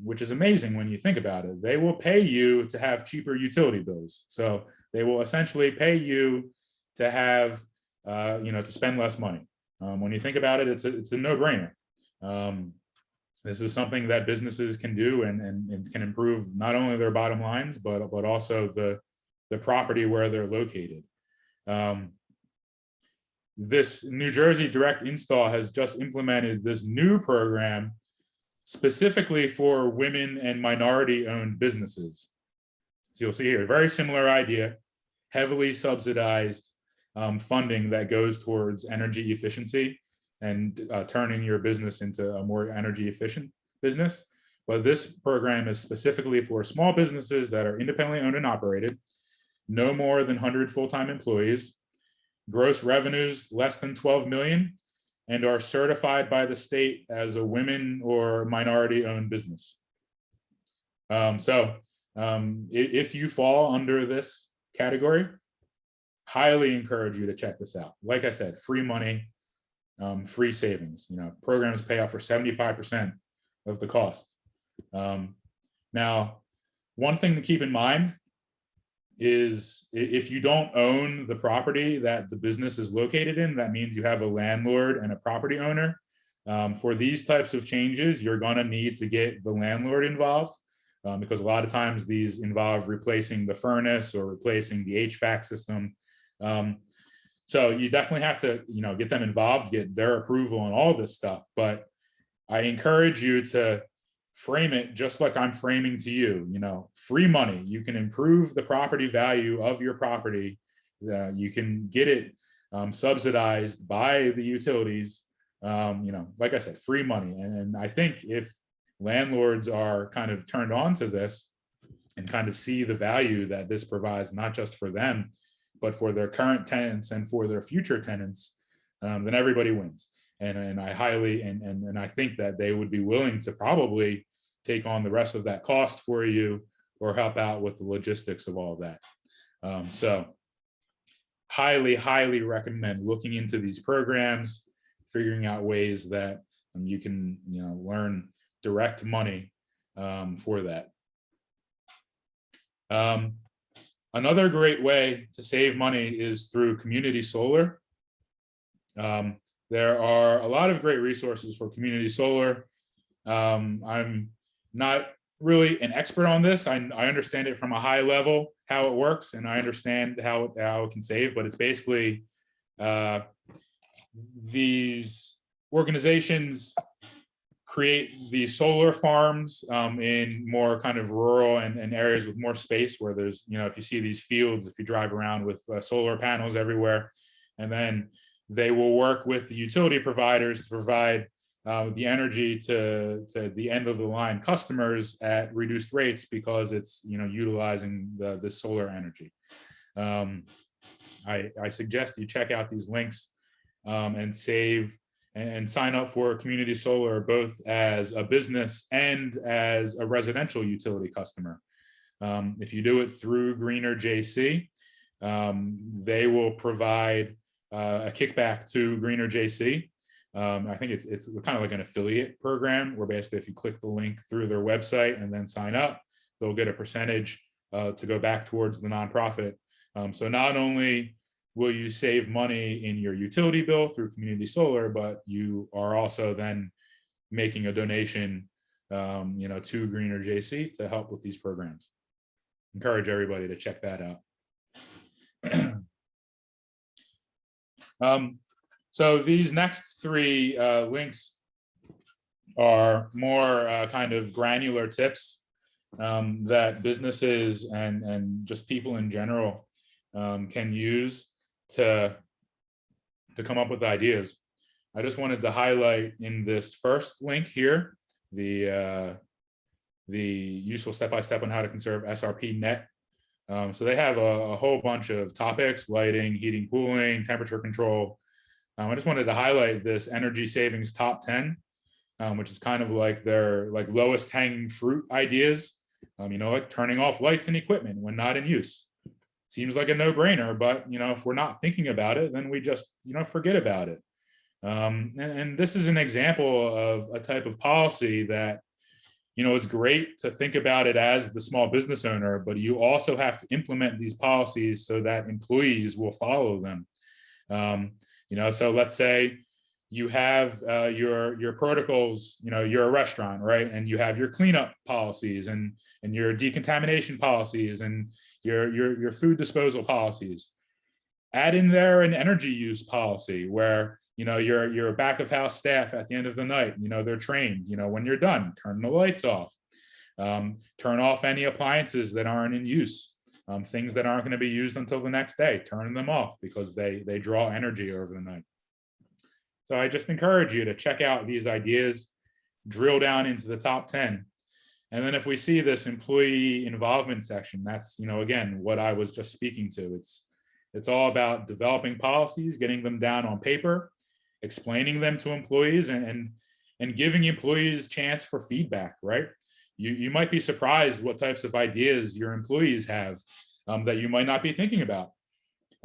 which is amazing when you think about it. They will pay you to have cheaper utility bills. So they will essentially pay you to have, to spend less money. When you think about it, it's a no-brainer. This is something that businesses can do and can improve not only their bottom lines, but also the property where they're located. This New Jersey Direct Install has just implemented this new program specifically for women and minority-owned businesses. So you'll see here, very similar idea, heavily subsidized funding that goes towards energy efficiency and turning your business into a more energy efficient business. But this program is specifically for small businesses that are independently owned and operated, no more than 100 full-time employees, gross revenues less than 12 million, and are certified by the state as a women or minority-owned business. If you fall under this category, highly encourage you to check this out. Like I said, free money, free savings. Programs pay out for 75% of the cost. Now, one thing to keep in mind is if you don't own the property that the business is located in, that means you have a landlord and a property owner. For these types of changes, you're going to need to get the landlord involved because a lot of times these involve replacing the furnace or replacing the HVAC system. So you definitely have to, get them involved, get their approval on all this stuff. But I encourage you to frame it just like I'm framing to you, free money. You can improve the property value of your property. You can get it subsidized by the utilities. Like I said, free money. And I think if landlords are kind of turned on to this and kind of see the value that this provides, not just for them, but for their current tenants and for their future tenants, then everybody wins. And I highly, and I think that they would be willing to probably take on the rest of that cost for you or help out with the logistics of all of that. So highly, highly recommend looking into these programs, figuring out ways that you can, learn direct money for that. Another great way to save money is through community solar. There are a lot of great resources for community solar. I'm not really an expert on this. I understand it from a high level, how it works, and I understand how it can save, but it's basically these organizations create these solar farms in more kind of rural and areas with more space where there's, if you see these fields, if you drive around with solar panels everywhere, and then they will work with the utility providers to provide the energy to the end of the line customers at reduced rates because it's, utilizing the solar energy. I suggest you check out these links and save and sign up for community solar, both as a business and as a residential utility customer. If you do it through Greener JC, they will provide a kickback to Greener JC. I think it's kind of like an affiliate program where basically if you click the link through their website and then sign up, they'll get a percentage to go back towards the nonprofit. So not only will you save money in your utility bill through community solar, but you are also then making a donation, to Greener JC to help with these programs. Encourage everybody to check that out. So these next three links are more kind of granular tips that businesses and just people in general can use to come up with ideas. I just wanted to highlight in this first link here, the useful step-by-step on how to conserve SRP net. So they have a whole bunch of topics: lighting, heating, cooling, temperature control. I just wanted to highlight this energy savings top 10, which is kind of like their lowest hanging fruit ideas. Like turning off lights and equipment when not in use. Seems like a no-brainer, but if we're not thinking about it, then we just forget about it. And this is an example of a type of policy that it's great to think about it as the small business owner, but you also have to implement these policies so that employees will follow them. So let's say you have your protocols, you're a restaurant, right? And you have your cleanup policies and your decontamination policies and your food disposal policies. Add in there an energy use policy where, your back of house staff at the end of the night, they're trained, when you're done, turn the lights off, turn off any appliances that aren't in use, things that aren't going to be used until the next day, turn them off because they draw energy over the night. So I just encourage you to check out these ideas, drill down into the top 10. And then if we see this employee involvement section, that's, again, what I was just speaking to. It's all about developing policies, getting them down on paper, explaining them to employees and giving employees chance for feedback, right? You might be surprised what types of ideas your employees have that you might not be thinking about.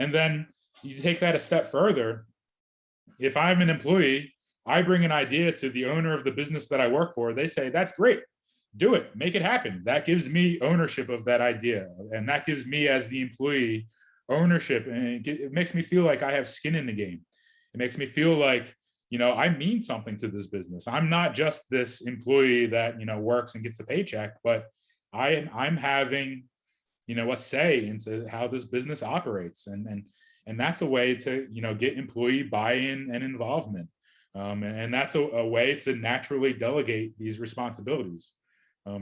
And then you take that a step further. If I'm an employee, I bring an idea to the owner of the business that I work for, they say, that's great. Do it, make it happen. That gives me ownership of that idea. And that gives me as the employee ownership. And it makes me feel like I have skin in the game. It makes me feel like, I mean something to this business. I'm not just this employee that, works and gets a paycheck, but I'm having, a say into how this business operates. And that's a way to, get employee buy-in and involvement. And that's a way to naturally delegate these responsibilities.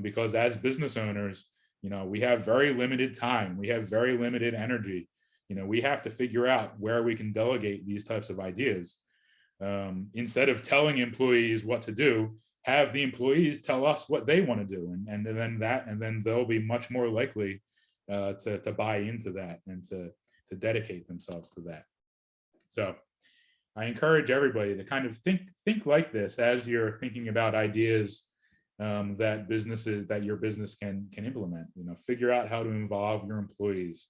Because as business owners, we have very limited time, we have very limited energy. We have to figure out where we can delegate these types of ideas. Instead of telling employees what to do, have the employees tell us what they want to do, and then they'll be much more likely to buy into that and to dedicate themselves to that. So I encourage everybody to kind of think like this as you're thinking about ideas that your business can implement. Figure out how to involve your employees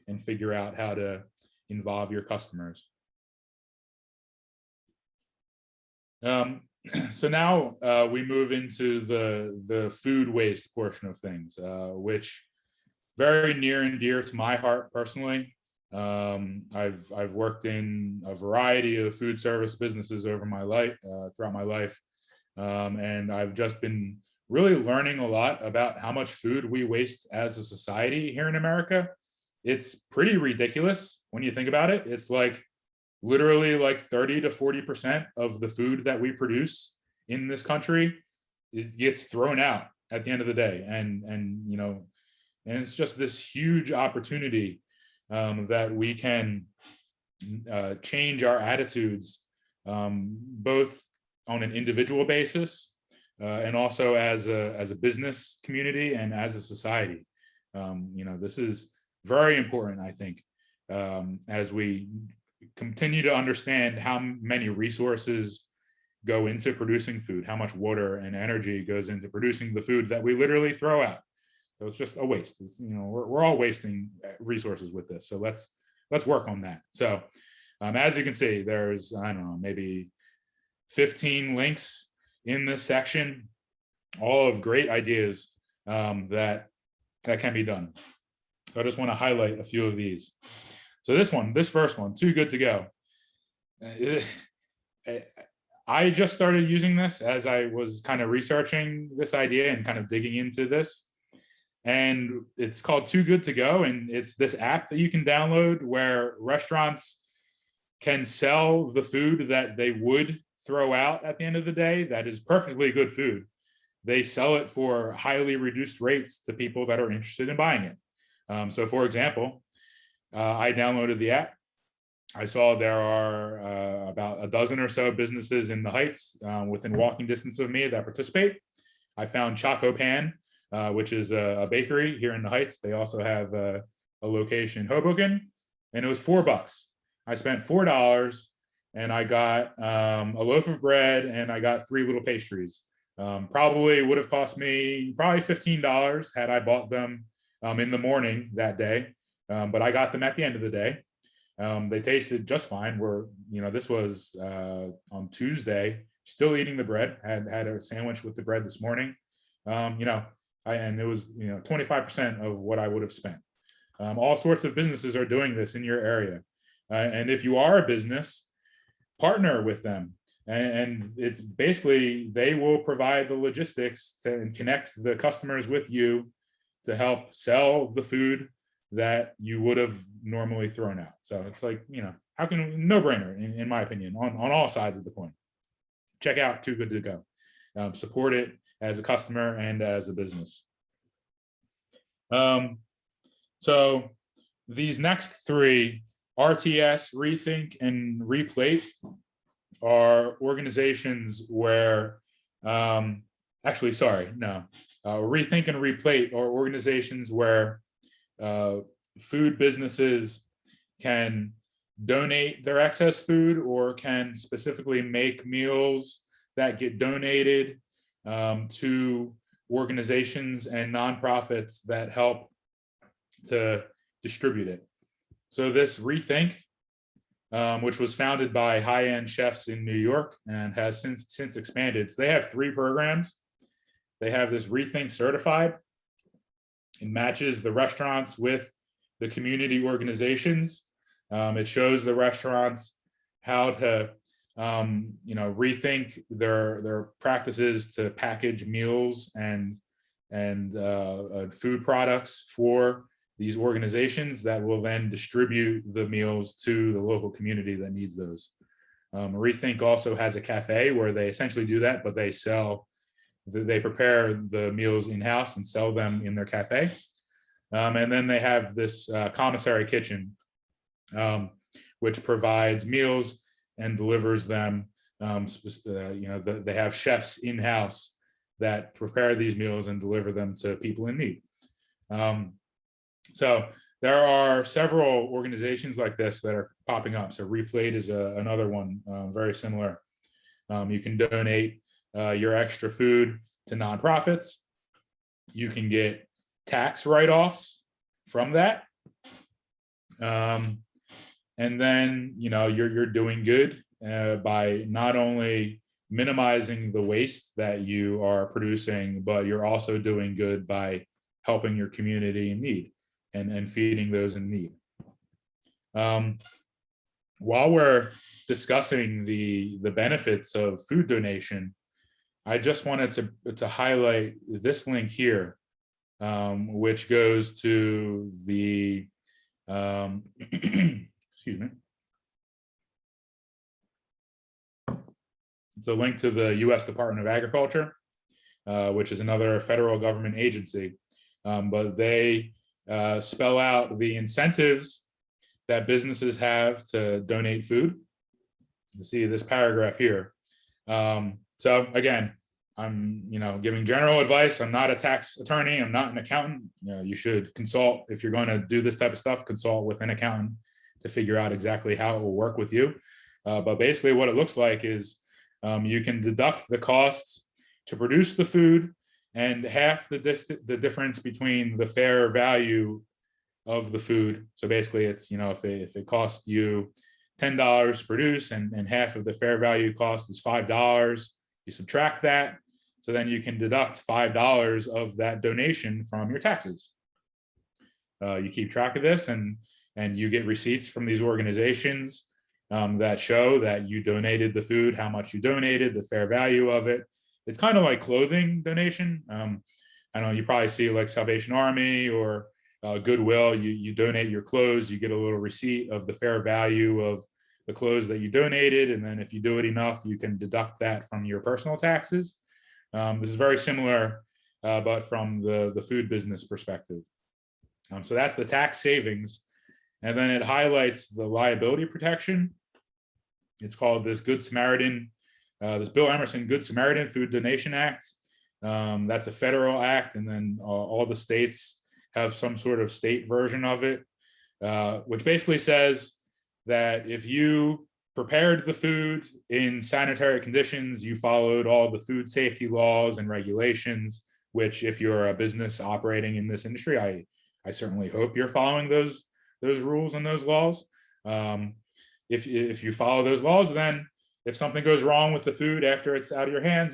and figure out how to involve your customers. So now we move into the food waste portion of things, which very near and dear to my heart personally. I've worked in a variety of food service businesses over my life, throughout my life, and I've just been really learning a lot about how much food we waste as a society here in America. It's pretty ridiculous when you think about it. It's like literally like 30 to 40% of the food that we produce in this country, it gets thrown out at the end of the day. And you know, and it's just this huge opportunity that we can change our attitudes, both on an individual basis and also as a business community and as a society. You know, this is very important, I think, as we continue to understand how many resources go into producing food, how much water and energy goes into producing the food that we literally throw out. So it's just a waste. It's, you know, we're all wasting resources with this. So let's work on that. So as you can see, there's, I don't know, maybe 15 links in this section, all of great ideas that can be done. So I just want to highlight a few of these. So this first one, Too Good to Go. I just started using this as I was kind of researching this idea and kind of digging into this. And it's called Too Good to Go. And it's this app that you can download where restaurants can sell the food that they would throw out at the end of the day. That is perfectly good food. They sell it for highly reduced rates to people that are interested in buying it. So for example, I downloaded the app. I saw there are about a dozen or so businesses in the Heights within walking distance of me that participate. I found Choco Pan, which is a bakery here in the Heights. They also have a location in Hoboken, and it was $4. I spent $4 and I got a loaf of bread and I got 3 little pastries. Probably would have cost me probably $15 had I bought them in the morning that day, but I got them at the end of the day. They tasted just fine. This was on Tuesday, still eating the bread, had a sandwich with the bread this morning. And it was 25% of what I would have spent. All sorts of businesses are doing this in your area. And if you are a business, partner with them. And it's basically, they will provide the logistics and connect the customers with you to help sell the food that you would have normally thrown out. So it's like, how can, no brainer in my opinion, on all sides of the coin. Check out Too Good to Go. Support it as a customer and as a business. So these next 3, RTS, Rethink, and Replate, are organizations where, Rethink and Replate are organizations where food businesses can donate their excess food or can specifically make meals that get donated to organizations and nonprofits that help to distribute it. So this Rethink, which was founded by high-end chefs in New York and has since expanded. So they have 3 programs. They have this Rethink Certified. It matches the restaurants with the community organizations. It shows the restaurants how to rethink their practices to package meals and food products for these organizations that will then distribute the meals to the local community that needs those. Rethink also has a cafe where they essentially do that, but they prepare the meals in-house and sell them in their cafe. And then they have this commissary kitchen, which provides meals and delivers them. They have chefs in-house that prepare these meals and deliver them to people in need. So there are several organizations like this that are popping up. So Replate is another one, very similar. You can donate your extra food to nonprofits. You can get tax write-offs from that. And then, you're doing good by not only minimizing the waste that you are producing, but you're also doing good by helping your community in need. and feeding those in need. While we're discussing the benefits of food donation, I just wanted to highlight this link here, which goes to the, excuse me. It's a link to the US Department of Agriculture, which is another federal government agency, but they spell out the incentives that businesses have to donate food. You see this paragraph here. So again, I'm giving general advice. I'm not a tax attorney. I'm not an accountant. You should consult, if you're going to do this type of stuff, consult with an accountant to figure out exactly how it will work with you. But basically what it looks like is you can deduct the costs to produce the food and half the difference between the fair value of the food. So basically it's, if it costs you $10 to produce and half of the fair value cost is $5, you subtract that. So then you can deduct $5 of that donation from your taxes. You keep track of this and you get receipts from these organizations that show that you donated the food, how much you donated, the fair value of it. It's kind of like clothing donation. I know you probably see like Salvation Army or Goodwill, you donate your clothes, you get a little receipt of the fair value of the clothes that you donated. And then if you do it enough, you can deduct that from your personal taxes. This is very similar, but from the food business perspective. So that's the tax savings. And then it highlights the liability protection. It's called this Good Samaritan, this Bill Emerson Good Samaritan Food Donation Act. That's a federal act, and then all the states have some sort of state version of it, which basically says that if you prepared the food in sanitary conditions, you followed all the food safety laws and regulations, which if you're a business operating in this industry, I certainly hope you're following those rules and those laws. If you follow those laws, then if something goes wrong with the food after it's out of your hands,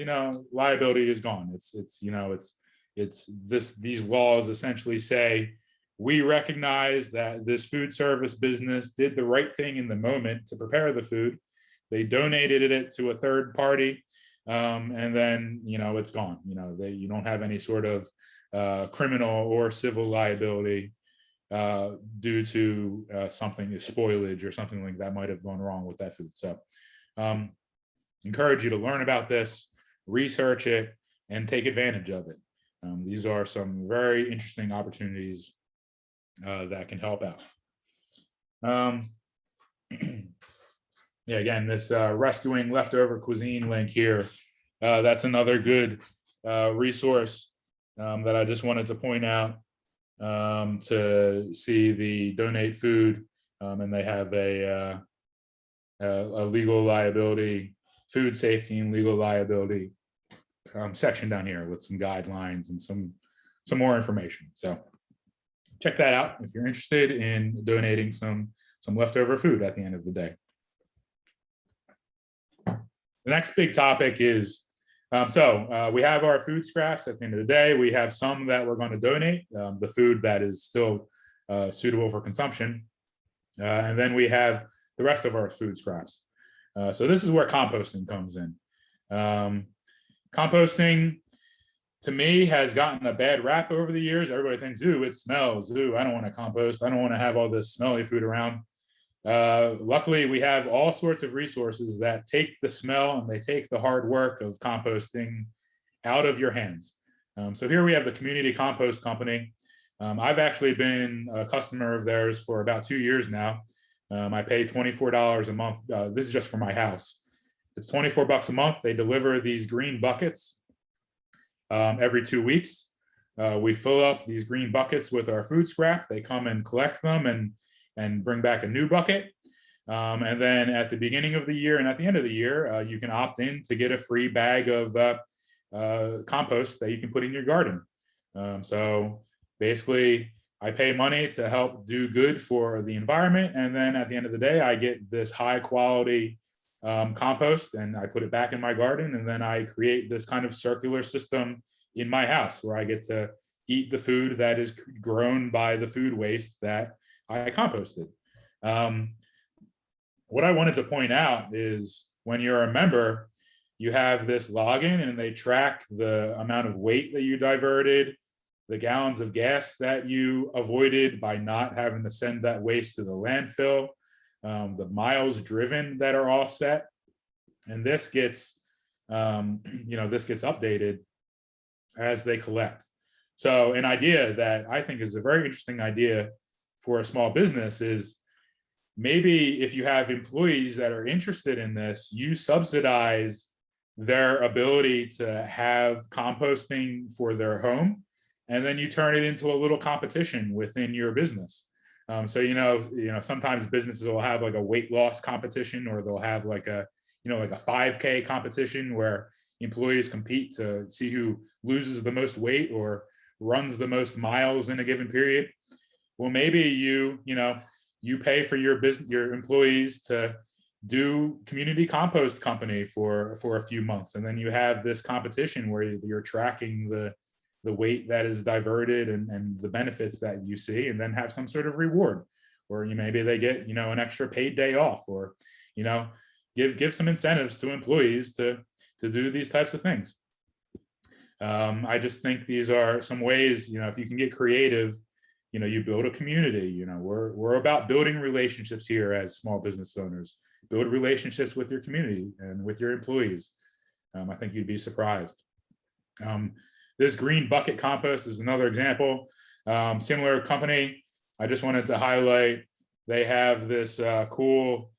liability is gone. These laws essentially say, we recognize that this food service business did the right thing in the moment to prepare the food. They donated it to a third party, and then it's gone. You don't have any sort of criminal or civil liability due to something, spoilage or something like that might have gone wrong with that food. So encourage you to learn about this, research it, and take advantage of it. These are some very interesting opportunities that can help out. Yeah, again, this rescuing leftover cuisine link here, that's another good resource that I just wanted to point out to see the donate food, and they have a legal liability, food safety and legal liability section down here with some guidelines and some more information. So check that out if you're interested in donating some leftover food at the end of the day. The next big topic is, we have our food scraps at the end of the day. We have some that we're going to donate, the food that is still suitable for consumption. And then we have the rest of our food scraps. So this is where composting comes in. Composting, to me, has gotten a bad rap over the years. Everybody thinks, ooh, it smells. Ooh, I don't want to compost. I don't want to have all this smelly food around. Luckily, we have all sorts of resources that take the smell and they take the hard work of composting out of your hands. So here we have the Community Compost Company. I've actually been a customer of theirs for about 2 years now. I pay $24 a month. This is just for my house. It's $24 a month. They deliver these green buckets every 2 weeks. We fill up these green buckets with our food scrap. They come and collect them and bring back a new bucket. And then at the beginning of the year and at the end of the year, you can opt in to get a free bag of compost that you can put in your garden. So basically, I pay money to help do good for the environment. And then at the end of the day, I get this high quality compost and I put it back in my garden. And then I create this kind of circular system in my house where I get to eat the food that is grown by the food waste that I composted. What I wanted to point out is when you're a member, you have this login and they track the amount of weight that you diverted, the gallons of gas that you avoided by not having to send that waste to the landfill, the miles driven that are offset. And this gets, this gets updated as they collect. So an idea that I think is a very interesting idea for a small business is maybe if you have employees that are interested in this, you subsidize their ability to have composting for their home, and then you turn it into a little competition within your business. So sometimes businesses will have like a weight loss competition, or they'll have like a 5K competition where employees compete to see who loses the most weight or runs the most miles in a given period. Well, maybe you pay for your employees to do community compost company for a few months, and then you have this competition where you're tracking the weight that is diverted and the benefits that you see, and then have some sort of reward, or maybe they get an extra paid day off, or give some incentives to employees to do these types of things. I just think these are some ways, if you can get creative, you build a community. We're about building relationships here as small business owners. Build relationships with your community and with your employees. I think you'd be surprised. This green bucket compost is another example. Similar company. I just wanted to highlight, they have this cool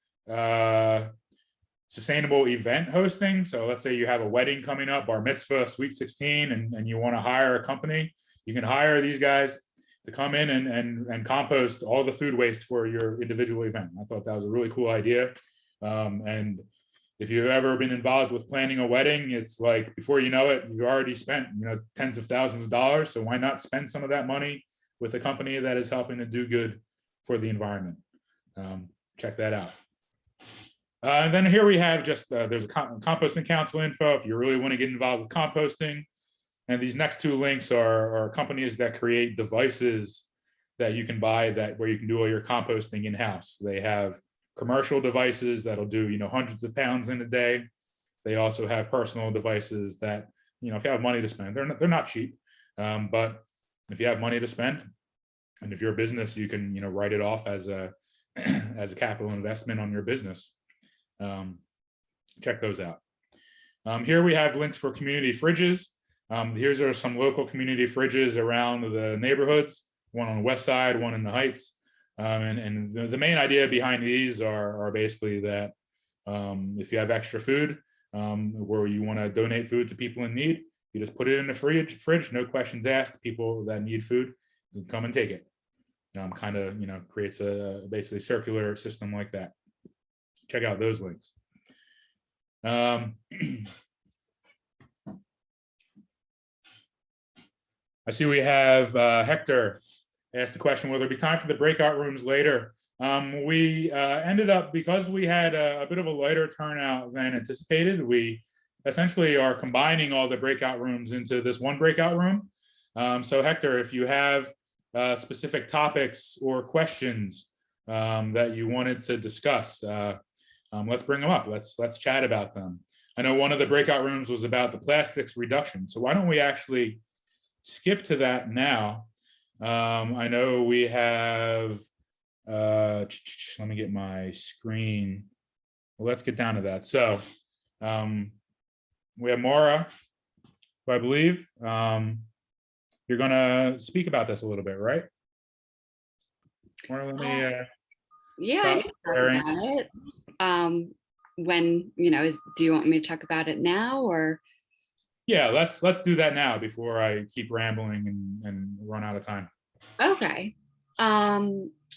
sustainable event hosting. So let's say you have a wedding coming up, bar mitzvah, sweet 16, and you want to hire a company. You can hire these guys to come in and compost all the food waste for your individual event. I thought that was a really cool idea. And if you've ever been involved with planning a wedding, it's like, before you know it, you've already spent tens of thousands of dollars. So why not spend some of that money with a company that is helping to do good for the environment? Check that out. And then here we have just, there's a composting council info if you really want to get involved with composting. And these next two links are companies that create devices that you can buy where you can do all your composting in-house. They have commercial devices that'll do hundreds of pounds in a day. They also have personal devices that if you have money to spend, they're not cheap, but if you have money to spend, and if you're a business, you can write it off as a capital investment on your business. Check those out. Here we have links for community fridges. Here's are some local community fridges around the neighborhoods, one on the west side, one in the Heights. And the main idea behind these are basically that if you have extra food where you want to donate food to people in need, you just put it in the fridge, no questions asked. People that need food can come and take it. Kind of creates a basically circular system like that. Check out those links. I see we have Hector asked the question, will there be time for the breakout rooms later? We ended up, because we had a bit of a lighter turnout than anticipated, we essentially are combining all the breakout rooms into this one breakout room. So Hector, if you have specific topics or questions that you wanted to discuss, let's bring them up. Let's chat about them. I know one of the breakout rooms was about the plastics reduction. So why don't we actually skip to that now? I know we have, let me get my screen. Well, let's get down to that. So we have Maura, who I believe you're gonna speak about this a little bit, right? Maura, let me yeah, I can talk about it. When, do you want me to talk about it now, or? Yeah, let's do that now before I keep rambling and run out of time. Okay.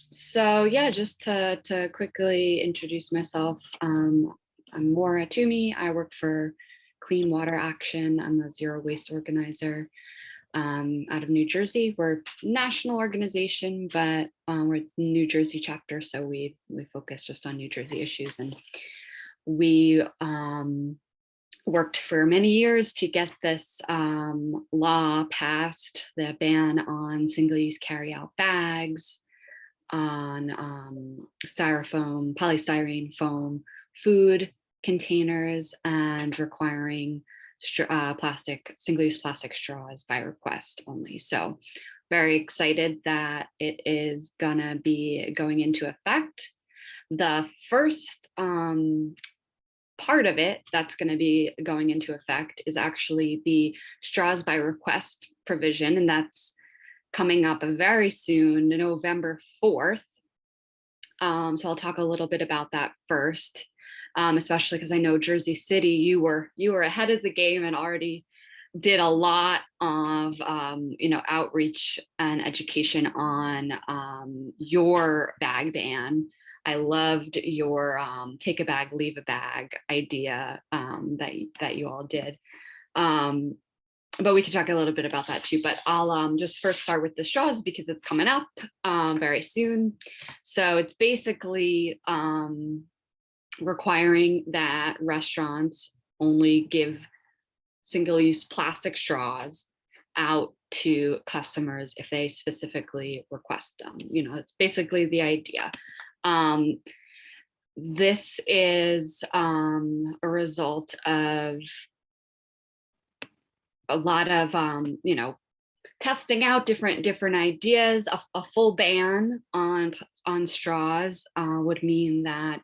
So yeah, just to quickly introduce myself, I'm Maura Toomey. I work for Clean Water Action. I'm the Zero Waste Organizer out of New Jersey. We're a national organization, but we're New Jersey chapter, so we focus just on New Jersey issues, and we worked for many years to get this law passed, the ban on single-use carry-out bags, on styrofoam, polystyrene foam, food containers, and requiring single-use plastic straws by request only. So very excited that it is gonna be going into effect. The first part of it that's going to be going into effect is actually the straws by request provision, and that's coming up very soon, November 4th. So I'll talk a little bit about that first, especially because I know Jersey City, you were ahead of the game and already did a lot of outreach and education on your bag ban. I loved your take a bag, leave a bag idea that you all did. But we could talk a little bit about that too. But I'll just first start with the straws because it's coming up very soon. So it's basically requiring that restaurants only give single-use plastic straws out to customers if they specifically request them. That's basically the idea. This is a result of a lot of testing out different ideas. A full ban on straws would mean that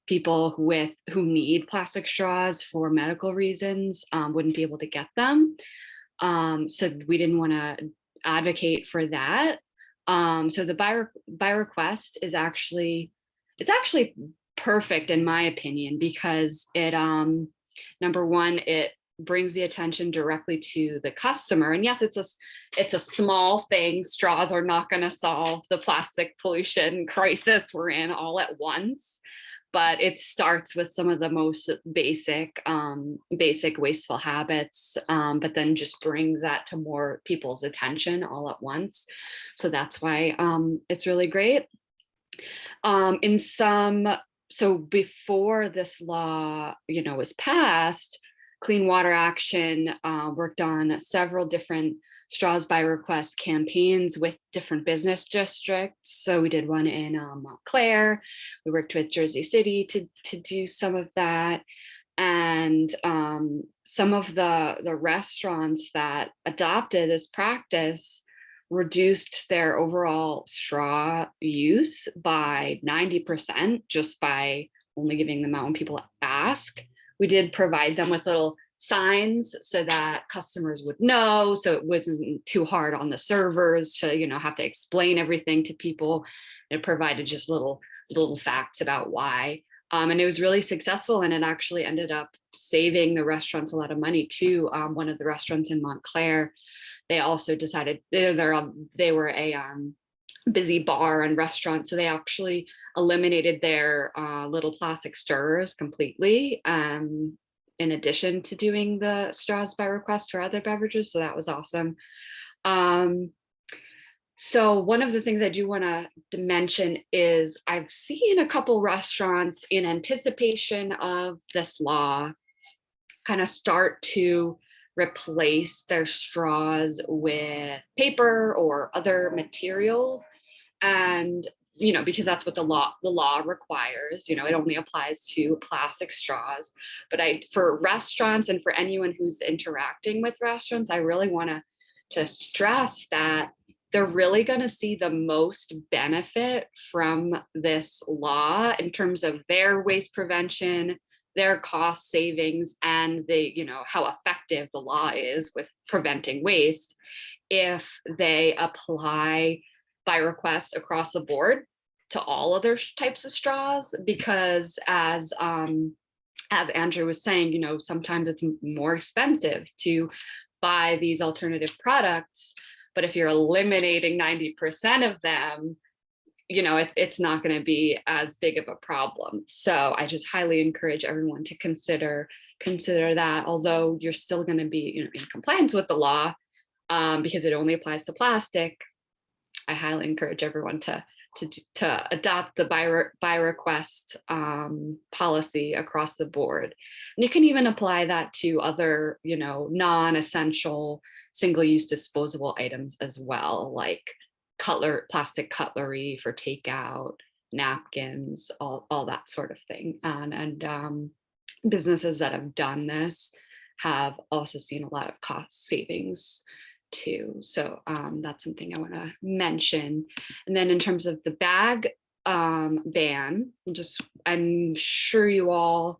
people who need plastic straws for medical reasons wouldn't be able to get them. So we didn't want to advocate for that. So the by request is actually perfect in my opinion, because it number one, it brings the attention directly to the customer. And yes, it's a small thing. Straws are not going to solve the plastic pollution crisis we're in all at once, but it starts with some of the most basic wasteful habits, but then just brings that to more people's attention all at once. So that's why it's really great. So before this law, was passed, Clean Water Action worked on several different straws by request campaigns with different business districts. So we did one in Montclair. We worked with Jersey City to do some of that. And some of the restaurants that adopted this practice reduced their overall straw use by 90% just by only giving them out when people ask. We did provide them with little signs so that customers would know, so it wasn't too hard on the servers to have to explain everything to people. It provided just little facts about why. And it was really successful, and it actually ended up saving the restaurants a lot of money too. One of the restaurants in Montclair, they also decided they were a busy bar and restaurant, so they actually eliminated their little plastic stirrers completely, in addition to doing the straws by request for other beverages. So that was awesome. So one of the things I do want to mention is I've seen a couple restaurants in anticipation of this law kind of start to replace their straws with paper or other materials. And because that's what the law requires. It only applies to plastic straws. But for restaurants and for anyone who's interacting with restaurants, I really want to stress that they're really going to see the most benefit from this law in terms of their waste prevention, their cost savings, and how effective the law is with preventing waste if they apply by request across the board to all other types of straws. Because as Andrew was saying, sometimes it's more expensive to buy these alternative products, but if you're eliminating 90% of them, it's not going to be as big of a problem. So I just highly encourage everyone to consider that, although you're still going to be in compliance with the law, because it only applies to plastic. I highly encourage everyone to to adopt the by request policy across the board. And you can even apply that to other, non-essential single-use disposable items as well, like plastic cutlery for takeout, napkins, all that sort of thing. And businesses that have done this have also seen a lot of cost savings too. So that's something I want to mention. And then in terms of the bag ban, I'm sure you all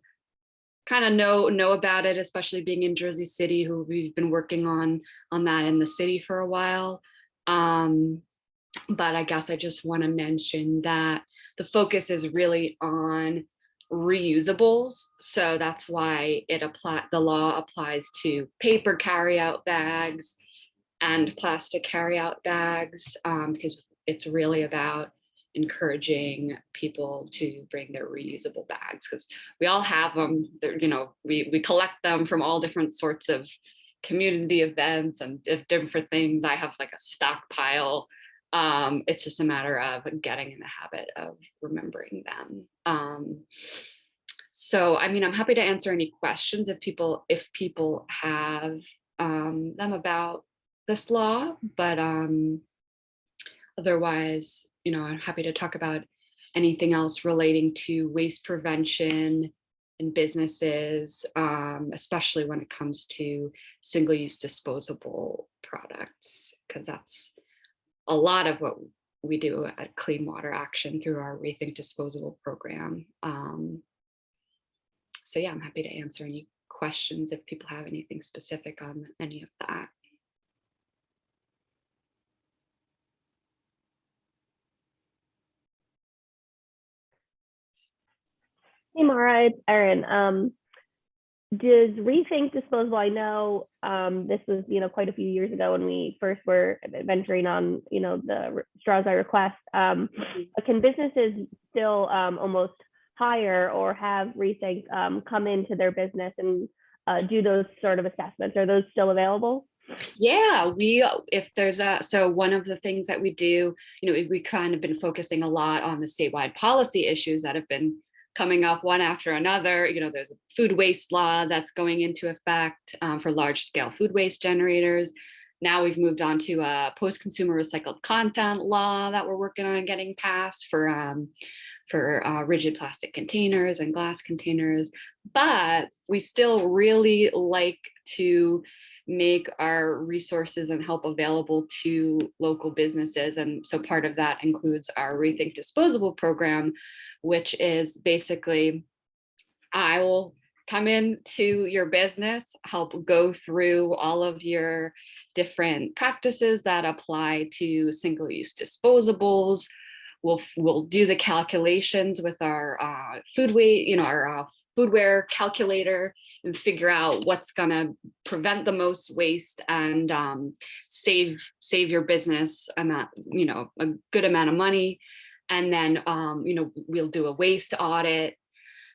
kind of know about it, especially being in Jersey City, who we've been working on that in the city for a while. But I guess I just want to mention that the focus is really on reusables. So that's why the law applies to paper carryout bags and plastic carryout bags, because it's really about encouraging people to bring their reusable bags, because we all have them. We collect them from all different sorts of community events and different things. I have like a stockpile. It's just a matter of getting in the habit of remembering them. So, I mean, I'm happy to answer any questions if people have them about this law, but otherwise, I'm happy to talk about anything else relating to waste prevention in businesses, especially when it comes to single-use disposable products, because that's a lot of what we do at Clean Water Action through our Rethink Disposable program. So yeah, I'm happy to answer any questions if people have anything specific on any of that. Hey Mara, it's Erin. Does Rethink Disposable, I know this was, quite a few years ago when we first were venturing on, the straws by request. But can businesses still almost hire or have Rethink come into their business and do those sort of assessments? Are those still available? Yeah, so one of the things that we do, we kind of been focusing a lot on the statewide policy issues that have been coming up one after another. There's a food waste law that's going into effect for large scale food waste generators. Now we've moved on to a post-consumer recycled content law that we're working on getting passed for rigid plastic containers and glass containers. But we still really like to make our resources and help available to local businesses. And so part of that includes our Rethink Disposable program, which is basically, I will come into your business, help go through all of your different practices that apply to single-use disposables. We'll do the calculations with our food weight, our foodware calculator, and figure out what's going to prevent the most waste and save your business a good amount of money. And then we'll do a waste audit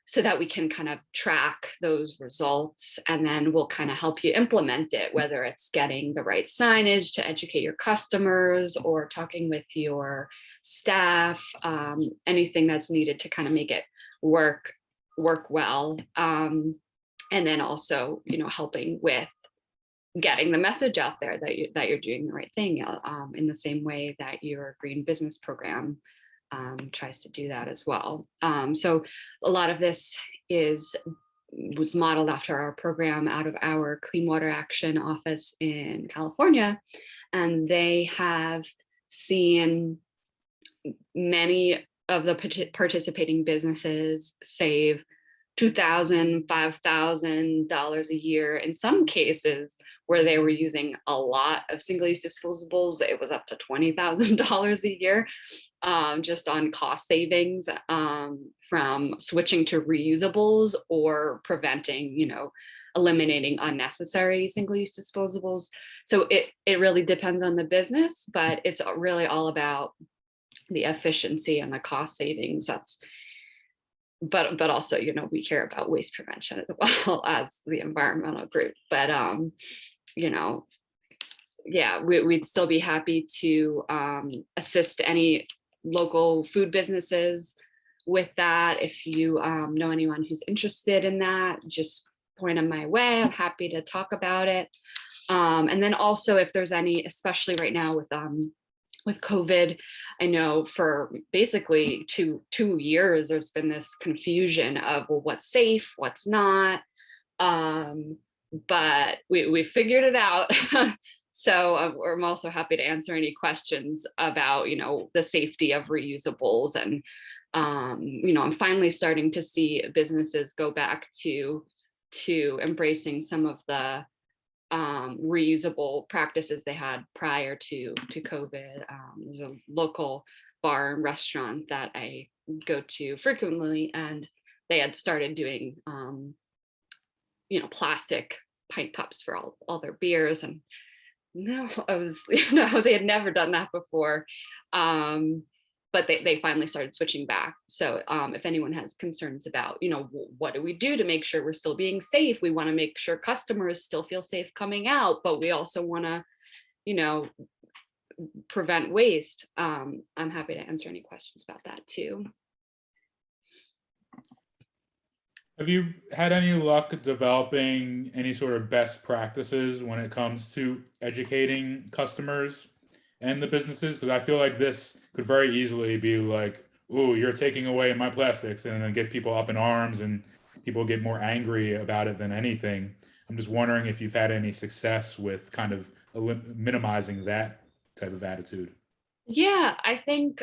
so that we can kind of track those results, and then we'll kind of help you implement it, whether it's getting the right signage to educate your customers or talking with your staff, anything that's needed to kind of make it work well. And then also, helping with getting the message out there that you're doing the right thing, in the same way that your green business program tries to do that as well. So a lot of this was modeled after our program out of our Clean Water Action office in California, and they have seen many of the participating businesses save $2,000, $5,000 a year. In some cases where they were using a lot of single-use disposables, it was up to $20,000 a year, just on cost savings from switching to reusables or preventing, eliminating unnecessary single-use disposables. So it really depends on the business, but it's really all about the efficiency and the cost savings. But also, we care about waste prevention as well as the environmental group. But yeah, we'd still be happy to assist any local food businesses with that. If you know anyone who's interested in that, just point them my way. I'm happy to talk about it. And then also if there's any, especially right now with COVID, I know for basically two years, there's been this confusion of, well, what's safe, what's not. But we figured it out. So I'm also happy to answer any questions about, the safety of reusables. And, I'm finally starting to see businesses go back to embracing some of the reusable practices they had prior to COVID. There's a local bar and restaurant that I go to frequently, and they had started doing, plastic pint cups for all their beers. And no, I was, they had never done that before. But they finally started switching back. So if anyone has concerns about, what do we do to make sure we're still being safe? We want to make sure customers still feel safe coming out, but we also want to, prevent waste. I'm happy to answer any questions about that too. Have you had any luck developing any sort of best practices when it comes to educating customers and the businesses? Because I feel like this could very easily be like, "Oh, you're taking away my plastics," and then get people up in arms and people get more angry about it than anything. I'm just wondering if you've had any success with kind of minimizing that type of attitude. Yeah, I think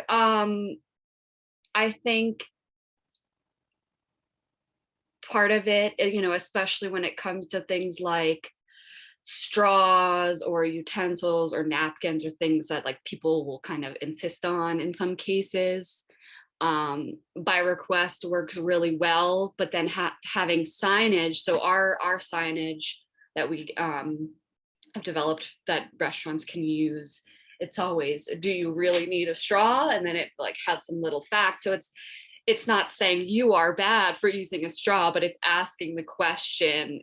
part of it, especially when it comes to things like straws or utensils or napkins or things that like people will kind of insist on in some cases. By request works really well, but then having signage. So our signage that we have developed that restaurants can use, it's always, do you really need a straw? And then it like has some little facts. So it's not saying you are bad for using a straw, but it's asking the question,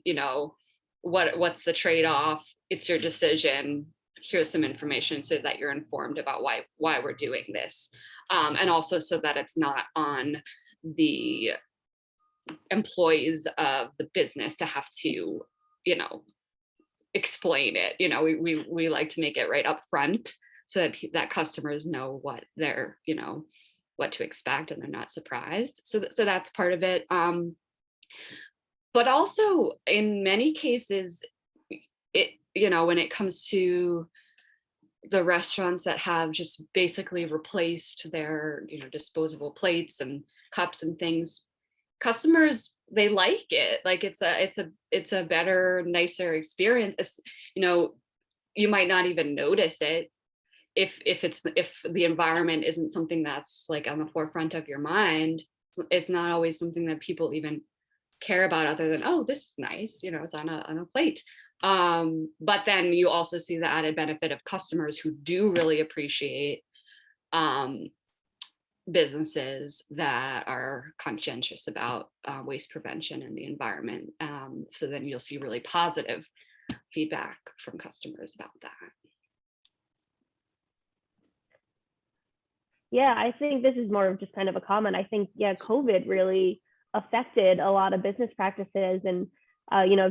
what's the trade-off? It's your decision. Here's some information so that you're informed about why we're doing this. And also so that it's not on the employees of the business to have to, explain it. We like to make it right up front so that customers know what they're, what to expect and they're not surprised. So that's part of it. But also in many cases, when it comes to the restaurants that have just basically replaced their, disposable plates and cups and things, customers, they like it. Like it's a better, nicer experience. You might not even notice it if the environment isn't something that's like on the forefront of your mind. It's not always something that people even care about other than, oh, this is nice, it's on a plate. But then you also see the added benefit of customers who do really appreciate businesses that are conscientious about waste prevention and the environment. So then you'll see really positive feedback from customers about that. Yeah, I think this is more of just kind of a comment. I think, COVID really affected a lot of business practices, and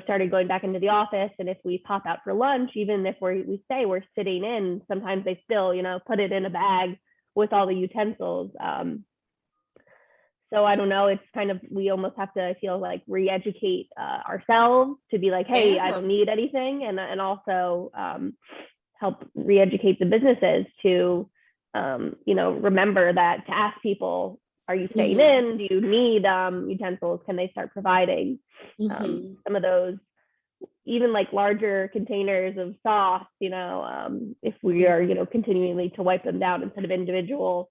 started going back into the office. And if we pop out for lunch, even if we say we're sitting in, sometimes they still, put it in a bag with all the utensils. So I don't know, it's kind of, we almost have to, I feel like, re-educate ourselves to be like, hey, I don't need anything. And also help re-educate the businesses to, remember that, to ask people, are you staying in? Do you need utensils? Can they start providing some of those, even like larger containers of sauce, if we are, continually to wipe them down instead of individual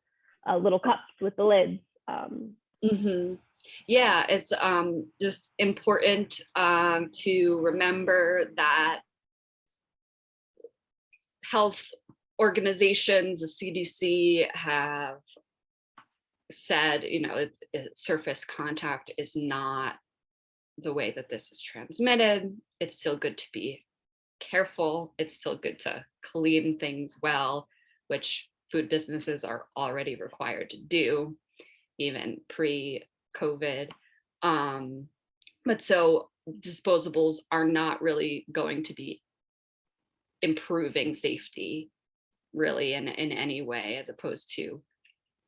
little cups with the lids. Yeah, it's just important to remember that health organizations, the CDC, have said, surface contact is not the way that this is transmitted. It's still good to be careful. It's still good to clean things well, which food businesses are already required to do, even pre-COVID. But so disposables are not really going to be improving safety really in any way, as opposed to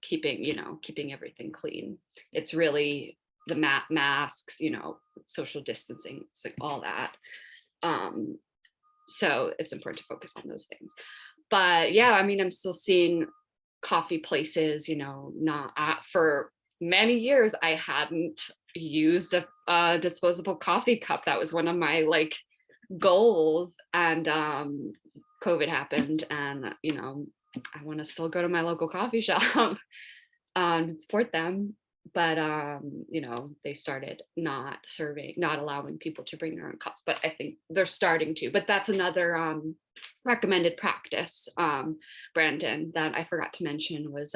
keeping everything clean. It's really the masks, social distancing, so all that. So it's important to focus on those things. But yeah, I mean, I'm still seeing coffee places, not for many years, I hadn't used a disposable coffee cup. That was one of my goals. And COVID happened, and I want to still go to my local coffee shop and support them. But they started not allowing people to bring their own cups. But I think they're starting to. But that's another recommended practice, Brandon, that I forgot to mention was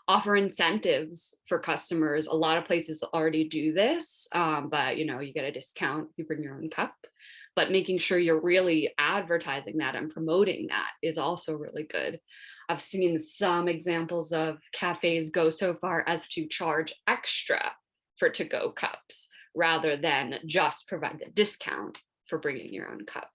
offer incentives for customers. A lot of places already do this, but you get a discount if you bring your own cup. But making sure you're really advertising that and promoting that is also really good. I've seen some examples of cafes go so far as to charge extra for to-go cups rather than just provide the discount for bringing your own cup.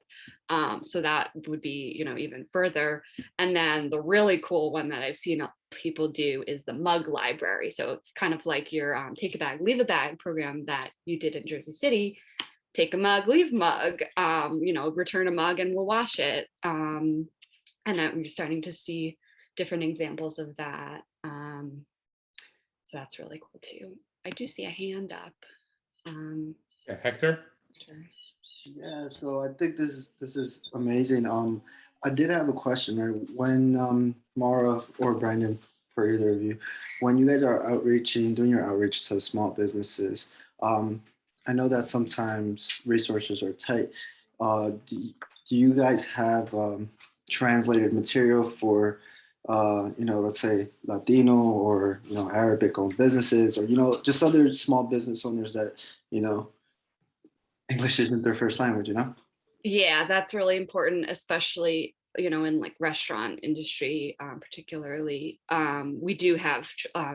So that would be, even further. And then the really cool one that I've seen people do is the mug library. So it's kind of like your take a bag, leave a bag program that you did in Jersey City. Take a mug, leave a mug, return a mug and we'll wash it. And I'm starting to see different examples of that. So that's really cool too. I do see a hand up. Yeah, Hector? Yeah, so I think this is amazing. I did have a question, right? When Mara or Brandon, for either of you, when you guys are doing your outreach to small businesses, I know that sometimes resources are tight. Do you guys have translated material for, let's say Latino or, Arabic-owned businesses, or, just other small business owners that, English isn't their first language, Yeah, that's really important, especially, in restaurant industry, particularly. We do have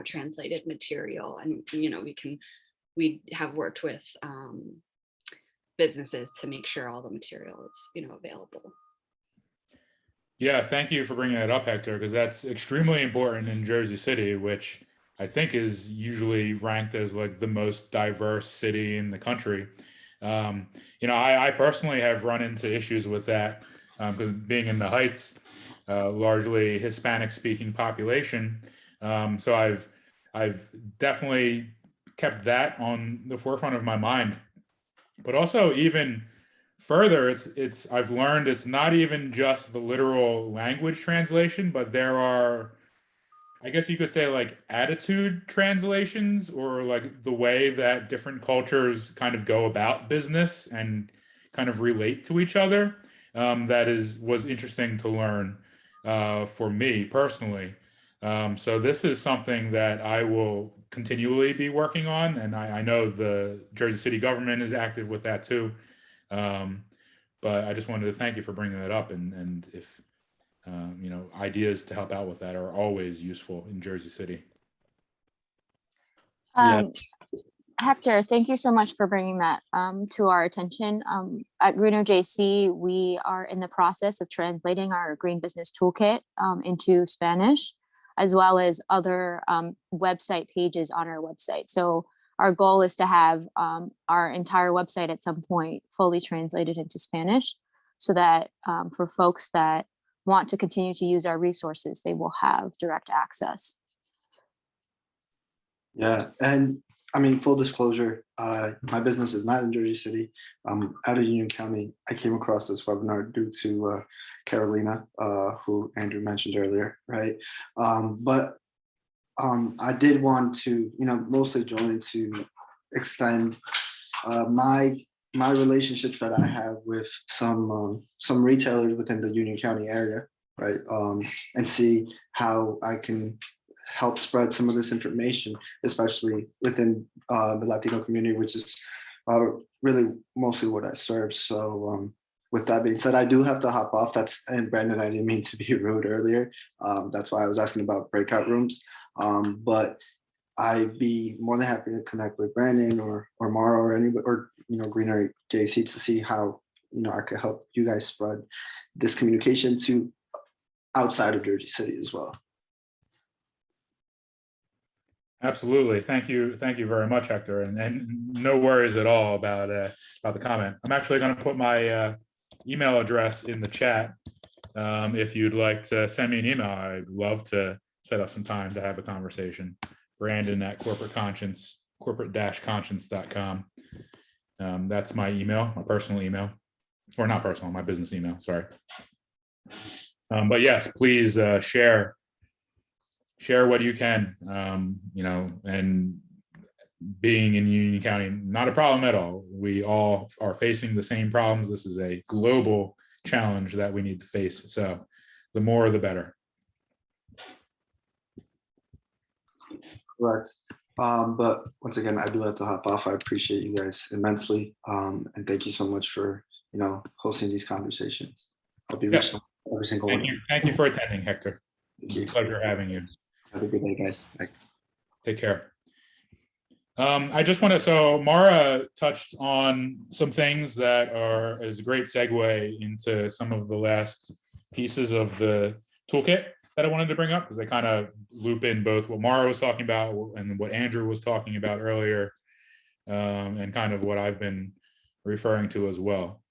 translated material, and, we have worked with businesses to make sure all the material is, available. Yeah, thank you for bringing that up, Hector, because that's extremely important in Jersey City, which I think is usually ranked as the most diverse city in the country. I personally have run into issues with that, being in the Heights, largely Hispanic-speaking population. So I've definitely kept that on the forefront of my mind. But also, even further, I've learned it's not even just the literal language translation, but there are, I guess you could say, attitude translations, or the way that different cultures kind of go about business and kind of relate to each other. That was interesting to learn for me personally. So this is something that I will continually be working on, and I know the Jersey City government is active with that too. But I just wanted to thank you for bringing that up, and if ideas to help out with that are always useful in Jersey City. Hector, thank you so much for bringing that to our attention. At Greener JC, we are in the process of translating our Green Business Toolkit into Spanish, as well as other website pages on our website. So our goal is to have our entire website at some point fully translated into Spanish, so that for folks that want to continue to use our resources, they will have direct access. Yeah, and I mean, full disclosure, my business is not in Jersey City. I'm out of Union County. I came across this webinar due to Carolina, who Andrew mentioned earlier, right? But I did want to, mostly join to extend my relationships that I have with some retailers within the Union County area, right? And see how I can help spread some of this information, especially within the Latino community, which is really mostly what I serve. So with that being said, I do have to hop off. And Brandon, I didn't mean to be rude earlier. That's why I was asking about breakout rooms. But I'd be more than happy to connect with Brandon or Mara or anybody, or Greenery JC, to see how I could help you guys spread this communication to outside of Jersey City as well. Absolutely. Thank you very much, Hector. And no worries at all about the comment. I'm actually going to put my email address in the chat. If you'd like to send me an email, I'd love to set up some time to have a conversation. Brandon at corporate-conscience.com. That's my email, my personal email, or not personal, my business email, sorry. But yes, please share what you can, and being in Union County, not a problem at all. We all are facing the same problems. This is a global challenge that we need to face. So the more, the better. Correct. But once again, I do have to hop off. I appreciate you guys immensely. And thank you so much for, hosting these conversations. I'll be reaching out every single one. Thank you for attending, Hector. Thank you. It's a pleasure having you. Have a good day, guys. Bye. Take care. I just want to, so Mara touched on some things that is a great segue into some of the last pieces of the toolkit that I wanted to bring up, because they kind of loop in both what Mara was talking about and what Andrew was talking about earlier, and kind of what I've been referring to as well.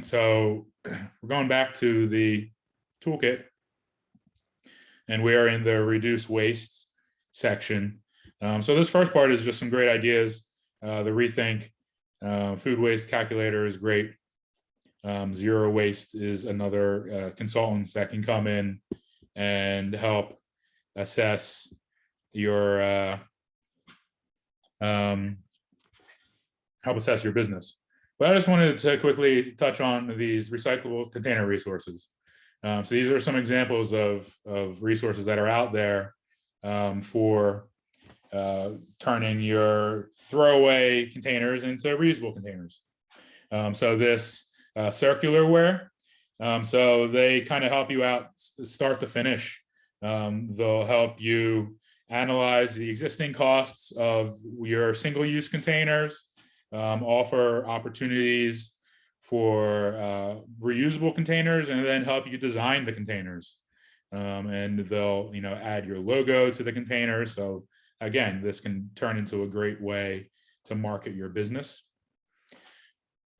So we're going back to the toolkit, and we are in the reduce waste section. So this first part is just some great ideas. The rethink food waste calculator is great. Zero waste is another consultants that can come in and help assess your business. But I just wanted to quickly touch on these recyclable container resources. So these are some examples of resources that are out there for turning your throwaway containers into reusable containers. So this circularware, so they kind of help you out start to finish. They'll help you analyze the existing costs of your single-use containers, offer opportunities for reusable containers, and then help you design the containers. And they'll add your logo to the container. So again, this can turn into a great way to market your business.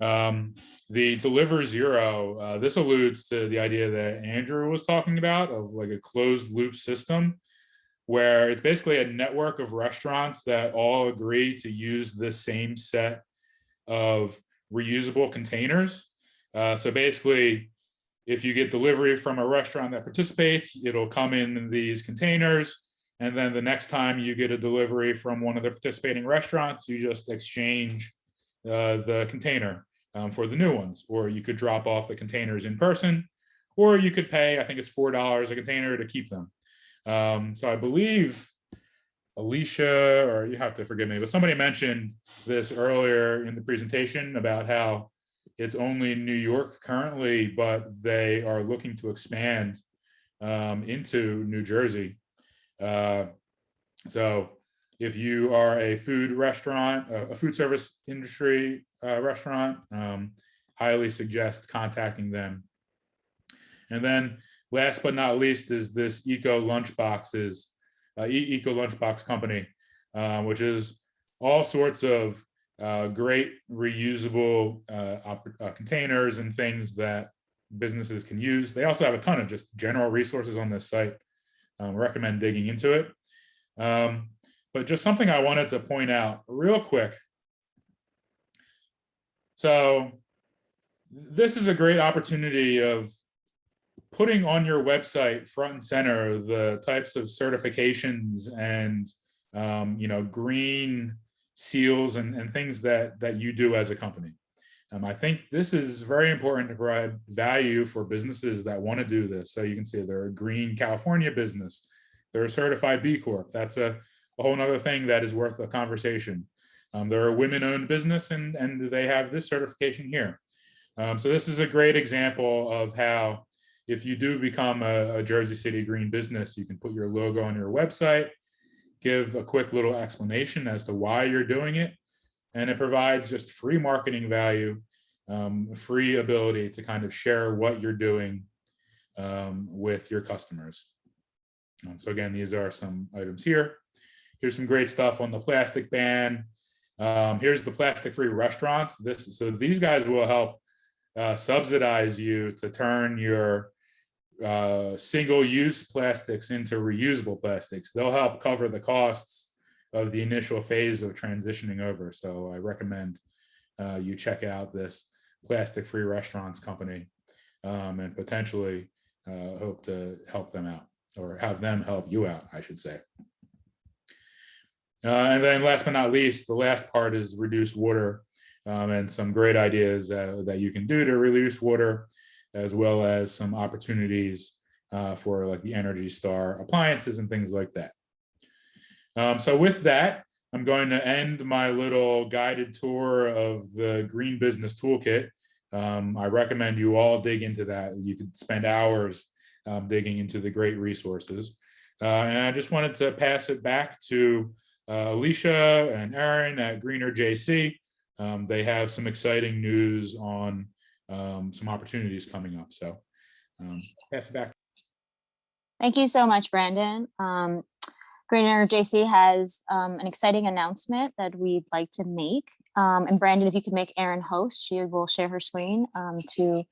The Deliver Zero, this alludes to the idea that Andrew was talking about, of like a closed loop system, where it's basically a network of restaurants that all agree to use the same set of reusable containers. So basically, if you get delivery from a restaurant that participates, it'll come in these containers. And then the next time you get a delivery from one of the participating restaurants, you just exchange the container for the new ones. Or you could drop off the containers in person, or you could pay, I think it's $4 a container to keep them. So I believe Alicia, or you have to forgive me, but somebody mentioned this earlier in the presentation about how it's only New York currently, but they are looking to expand into New Jersey. So if you are a food restaurant, a food service industry restaurant, highly suggest contacting them. And then last but not least is this Eco Lunchbox company, which is all sorts of great reusable containers and things that businesses can use. They also have a ton of just general resources on this site. Recommend digging into it. But just something I wanted to point out real quick. So this is a great opportunity of putting on your website front and center the types of certifications and green seals and things that you do as a company. I think this is very important to provide value for businesses that want to do this. So you can see they're a Green California business. They're a certified B Corp. That's a whole nother thing that is worth a conversation. They're a women-owned business and they have this certification here. So this is a great example of how if you do become a Jersey City green business, you can put your logo on your website, give a quick little explanation as to why you're doing it, and it provides just free marketing value, free ability to kind of share what you're doing with your customers. So again, these are some items here. Here's some great stuff on the plastic ban. Here's the plastic-free restaurants. So these guys will help subsidize you to turn your single-use plastics into reusable plastics. They'll help cover the costs of the initial phase of transitioning over. So I recommend you check out this plastic-free restaurants company and potentially hope to help them out, or have them help you out, I should say. And then last but not least, the last part is reduce water, and some great ideas that you can do to reduce water, as well as some opportunities for like the Energy Star appliances and things like that. So with that, I'm going to end my little guided tour of the Green Business Toolkit. I recommend you all dig into that. You could spend hours digging into the great resources. And I just wanted to pass it back to Alicia and Aaron at Greener JC. They have some exciting news on some opportunities coming up. So pass it back. Thank you so much, Brandon. Greener JC has an exciting announcement that we'd like to make. And Brandon, if you could make Erin host, she will share her screen to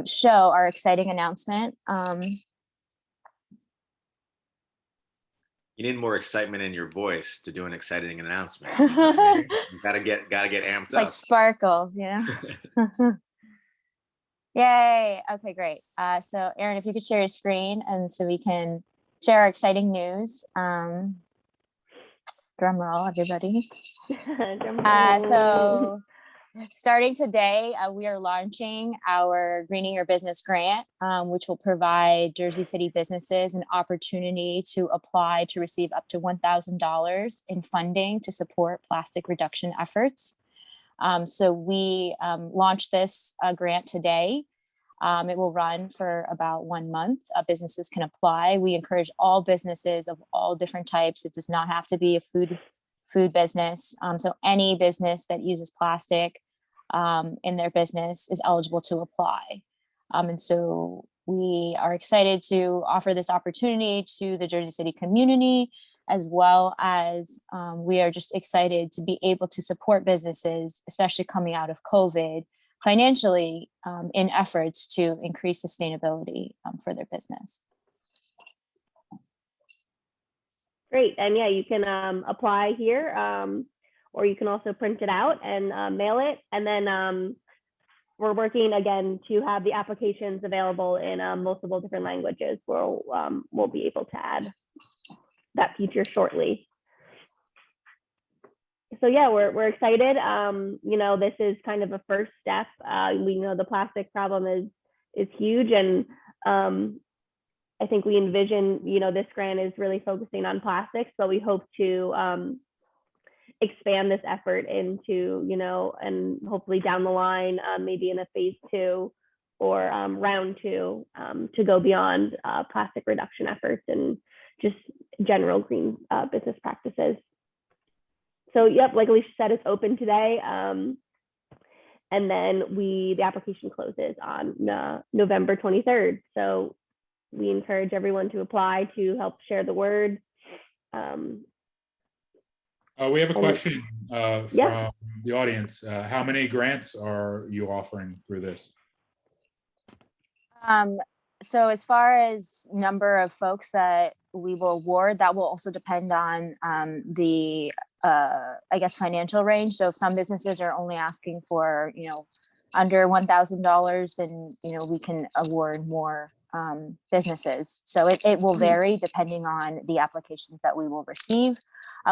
show our exciting announcement. You need more excitement in your voice to do an exciting announcement. You know what I mean? You gotta get amped like up. sparkles, you know? Yay. Okay, great. So Erin, if you could share your screen and so we can share our exciting news. Drum roll, everybody. So starting today, we are launching our Greening Your Business grant, which will provide Jersey City businesses an opportunity to apply to receive up to $1,000 in funding to support plastic reduction efforts. So we launched this grant today. It will run for about 1 month. Businesses can apply. We encourage all businesses of all different types. It does not have to be a food business. So any business that uses plastic in their business is eligible to apply. And so we are excited to offer this opportunity to the Jersey City community, as well as we are just excited to be able to support businesses, especially coming out of COVID, financially in efforts to increase sustainability for their business. Great. And yeah, you can apply here, or you can also print it out and mail it. And then we're working again to have the applications available in multiple different languages. We'll be able to add that feature shortly. So yeah, we're excited. You know, this is kind of a first step. We know the plastic problem is huge, and I think we envision, you know, this grant is really focusing on plastics, but we hope to expand this effort into, you know, and hopefully down the line, maybe in a phase 2 or round 2, to go beyond plastic reduction efforts and just general green business practices. So yep, like Alicia said, it's open today. And then the application closes on November 23rd. So we encourage everyone to apply to help share the word. We have a question from the audience. How many grants are you offering through this? So as far as number of folks that we will award, that will also depend on the I guess financial range. So if some businesses are only asking for, you know, under $1,000, then, you know, we can award more businesses. So it will vary depending on the applications that we will receive.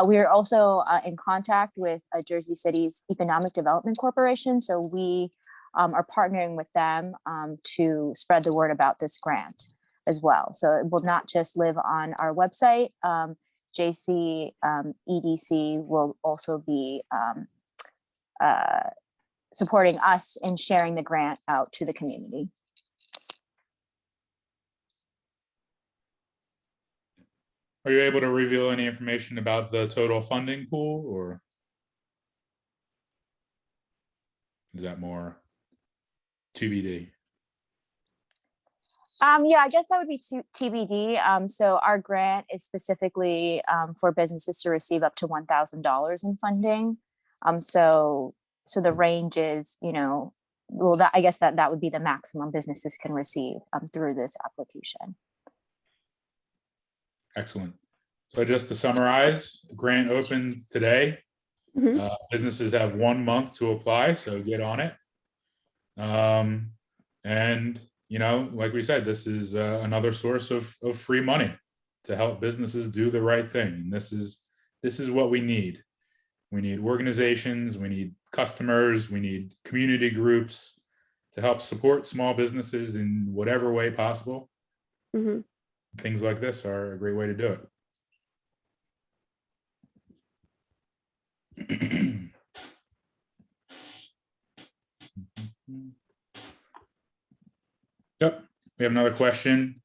We are also in contact with Jersey City's Economic Development Corporation. So we are partnering with them to spread the word about this grant as well. So it will not just live on our website. JC EDC will also be supporting us in sharing the grant out to the community. Are you able to reveal any information about the total funding pool, or is that more TBD? Yeah, I guess that would be TBD. So our grant is specifically for businesses to receive up to $1,000 in funding. So the range is, well, I guess that would be the maximum businesses can receive through this application. Excellent. So just to summarize, the grant opens today. Mhm. Businesses have 1 month to apply, so get on it. And like we said, this is another source of free money to help businesses do the right thing. And this is what we need. We need organizations, we need customers, we need community groups to help support small businesses in whatever way possible. Mhm. Things like this are a great way to do it. Yep, we have another question.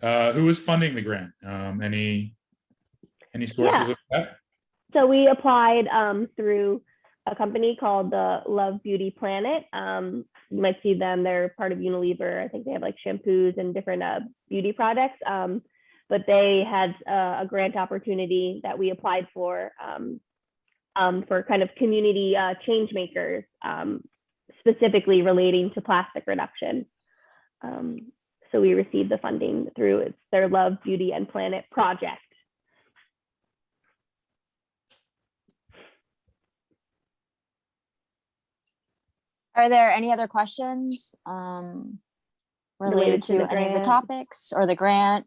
Who is funding the grant? Any sources of that? So we applied through a company called the Love Beauty Planet. You might see them. They're part of Unilever. I think they have like shampoos and different beauty products. But they had a grant opportunity that we applied for kind of community change makers, specifically relating to plastic reduction. So we received the funding through their Love Beauty and Planet project. Are there any other questions related to any of the topics or the grant?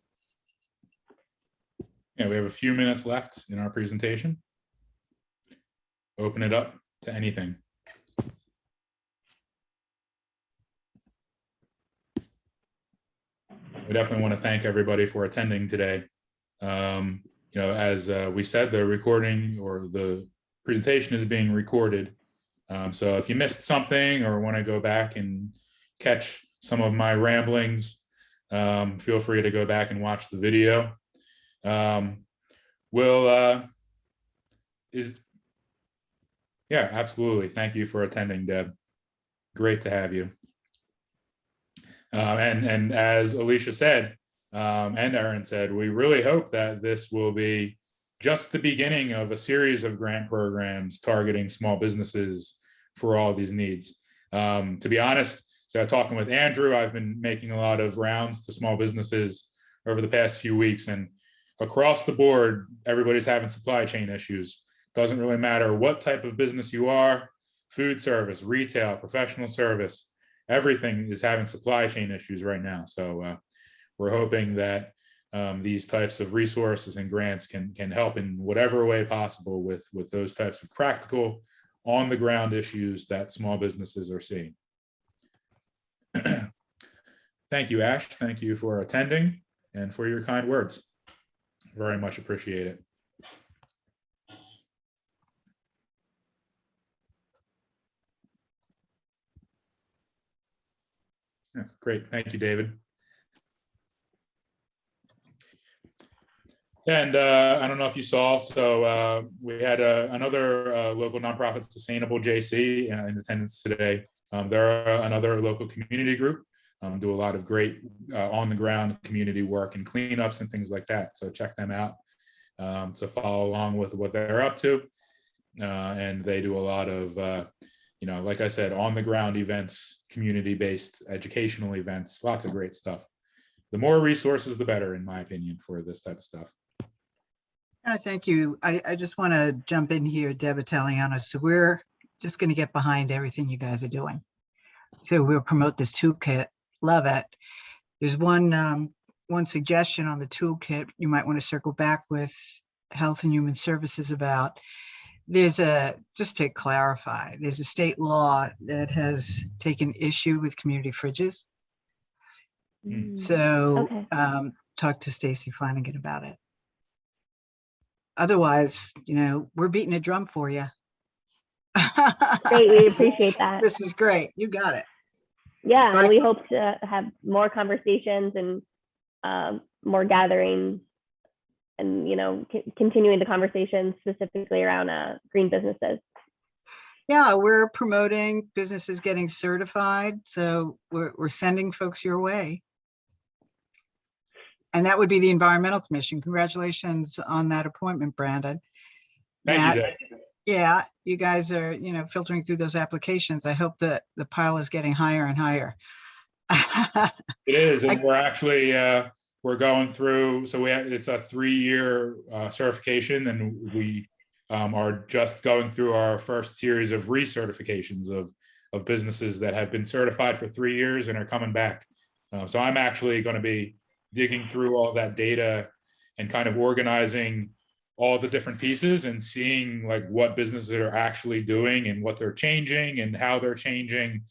Yeah, we have a few minutes left in our presentation. Open it up to anything. We definitely want to thank everybody for attending today. As we said, the recording or the presentation is being recorded. So if you missed something or want to go back and catch some of my ramblings, feel free to go back and watch the video. Yeah, absolutely. Thank you for attending, Deb. Great to have you. And as Alicia said, and Erin said, we really hope that this will be just the beginning of a series of grant programs targeting small businesses for all these needs. To be honest, so talking with Andrew, I've been making a lot of rounds to small businesses over the past few weeks, and across the board, everybody's having supply chain issues. Doesn't really matter what type of business you are, food service, retail, professional service, everything is having supply chain issues right now. So we're hoping that these types of resources and grants can help in whatever way possible with those types of practical, on the ground issues that small businesses are seeing. Thank you, Ash. Thank you for attending and for your kind words. Very much appreciate it. Yes, great. Thank you, David. And I don't know if you saw, so we had another local nonprofit, Sustainable JC, in attendance today. They're another local community group, do a lot of great on the ground community work and cleanups and things like that. So check them out to follow along with what they're up to. And they do a lot of, like I said, on the ground events, community-based educational events, lots of great stuff. The more resources, the better, in my opinion, for this type of stuff. Thank you. I just want to jump in here, Deb Italiano. So we're just going to get behind everything you guys are doing. So we'll promote this toolkit. Love it. There's one suggestion on the toolkit you might want to circle back with Health and Human Services about. Just to clarify, there's a state law that has taken issue with community fridges. So okay. Talk to Stacy Flanagan about it. Otherwise, we're beating a drum for you. Great, we appreciate that. This is great. You got it. Yeah, Right. and we hope to have more conversations and more gatherings, and continuing the conversation specifically around green businesses. Yeah, we're promoting businesses getting certified, so we're sending folks your way. And that would be the Environmental Commission. Congratulations on that appointment, Brandon. Thank you, Deb. Yeah, you guys are, filtering through those applications. I hope that the pile is getting higher and higher. It is, and we're actually we're going through. So it's a 3-year certification, and we are just going through our first series of recertifications of businesses that have been certified for 3 years and are coming back. So I'm actually going to be digging through all that data and kind of organizing all the different pieces and seeing like what businesses are actually doing and what they're changing and how they're changing.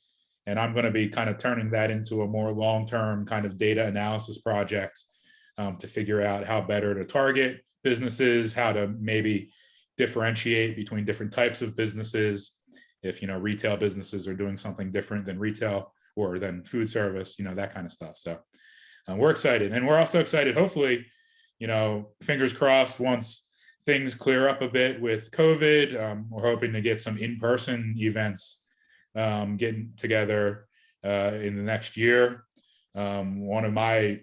And I'm going to be kind of turning that into a more long-term kind of data analysis project to figure out how better to target businesses, how to maybe differentiate between different types of businesses. If, retail businesses are doing something different than retail or than food service, that kind of stuff. So we're excited. And we're also excited, hopefully, fingers crossed, once things clear up a bit with COVID, we're hoping to get some in-person events getting together in the next year. One of my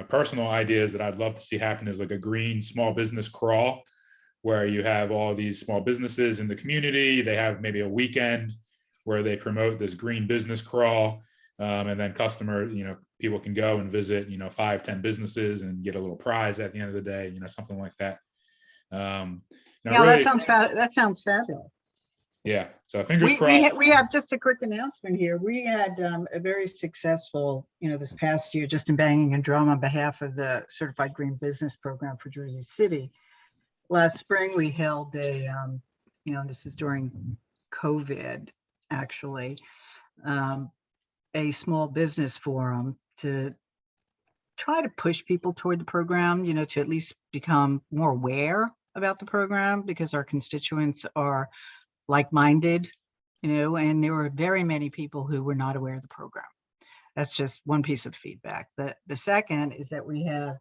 personal ideas that I'd love to see happen is like a green small business crawl, where you have all these small businesses in the community. They have maybe a weekend where they promote this green business crawl, and then people can go and visit, 5-10 businesses and get a little prize at the end of the day, something like that. Yeah, really, that sounds fabulous. Yeah, so fingers crossed. We have just a quick announcement here. We had a very successful, this past year, just in banging a drum on behalf of the Certified Green Business Program for Jersey City. Last spring, we held a, this was during COVID, actually, a small business forum to try to push people toward the program, to at least become more aware about the program, because our constituents are like-minded, and there were very many people who were not aware of the program. That's just one piece of feedback. The second is that we have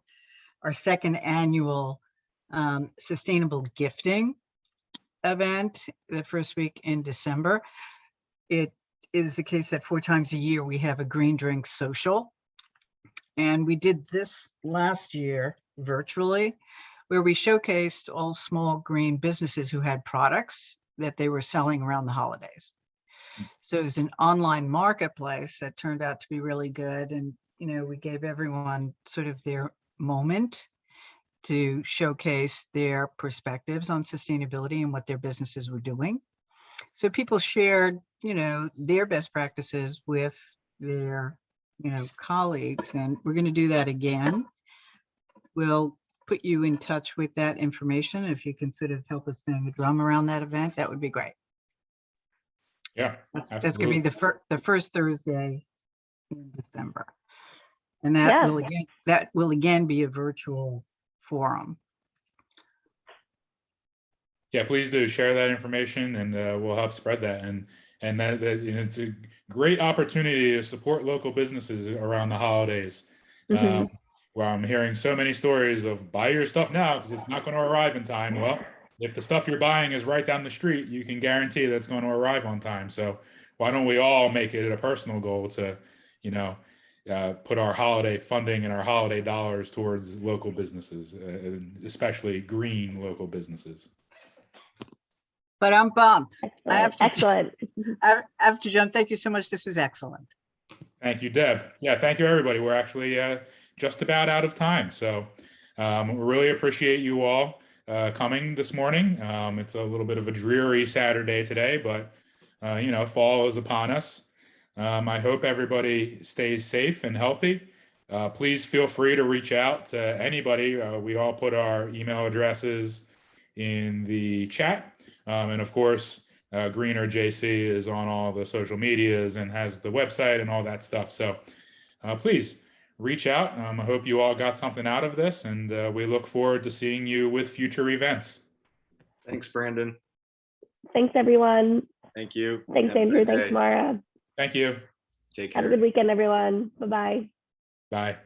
our second annual sustainable gifting event the first week in December. It is the case that 4 times a year we have a green drink social. And we did this last year virtually, where we showcased all small green businesses who had products that they were selling around the holidays. So it was an online marketplace that turned out to be really good. And, we gave everyone sort of their moment to showcase their perspectives on sustainability and what their businesses were doing. So people shared, their best practices with their, colleagues, and we're going to do that again. We'll put you in touch with that information. If you can sort of help us bang a drum around that event, that would be great. Yeah, that's going to be the first Thursday in December, and that will again be a virtual forum. Yeah, please do share that information, and we'll help spread that. And that it's a great opportunity to support local businesses around the holidays. Where I'm hearing so many stories of buy your stuff now because it's not going to arrive in time. Well, if the stuff you're buying is right down the street, you can guarantee that it's going to arrive on time. So why don't we all make it a personal goal to, put our holiday funding and our holiday dollars towards local businesses, especially green local businesses. But I'm bummed. Excellent. I have to jump. Thank you so much. This was excellent. Thank you, Deb. Yeah, thank you, everybody. We're actually just about out of time. So we really appreciate you all coming this morning. It's a little bit of a dreary Saturday today, but fall is upon us. I hope everybody stays safe and healthy. Please feel free to reach out to anybody. We all put our email addresses in the chat. And of course, Greener JC is on all the social medias and has the website and all that stuff. So please reach out. I hope you all got something out of this, and we look forward to seeing you with future events. Thanks, Brandon. Thanks, everyone. Thank you. Thanks, Have a Andrew. good Thanks, day. Mara. Thank you. Take Have care. a good weekend, everyone. Bye-bye. Bye.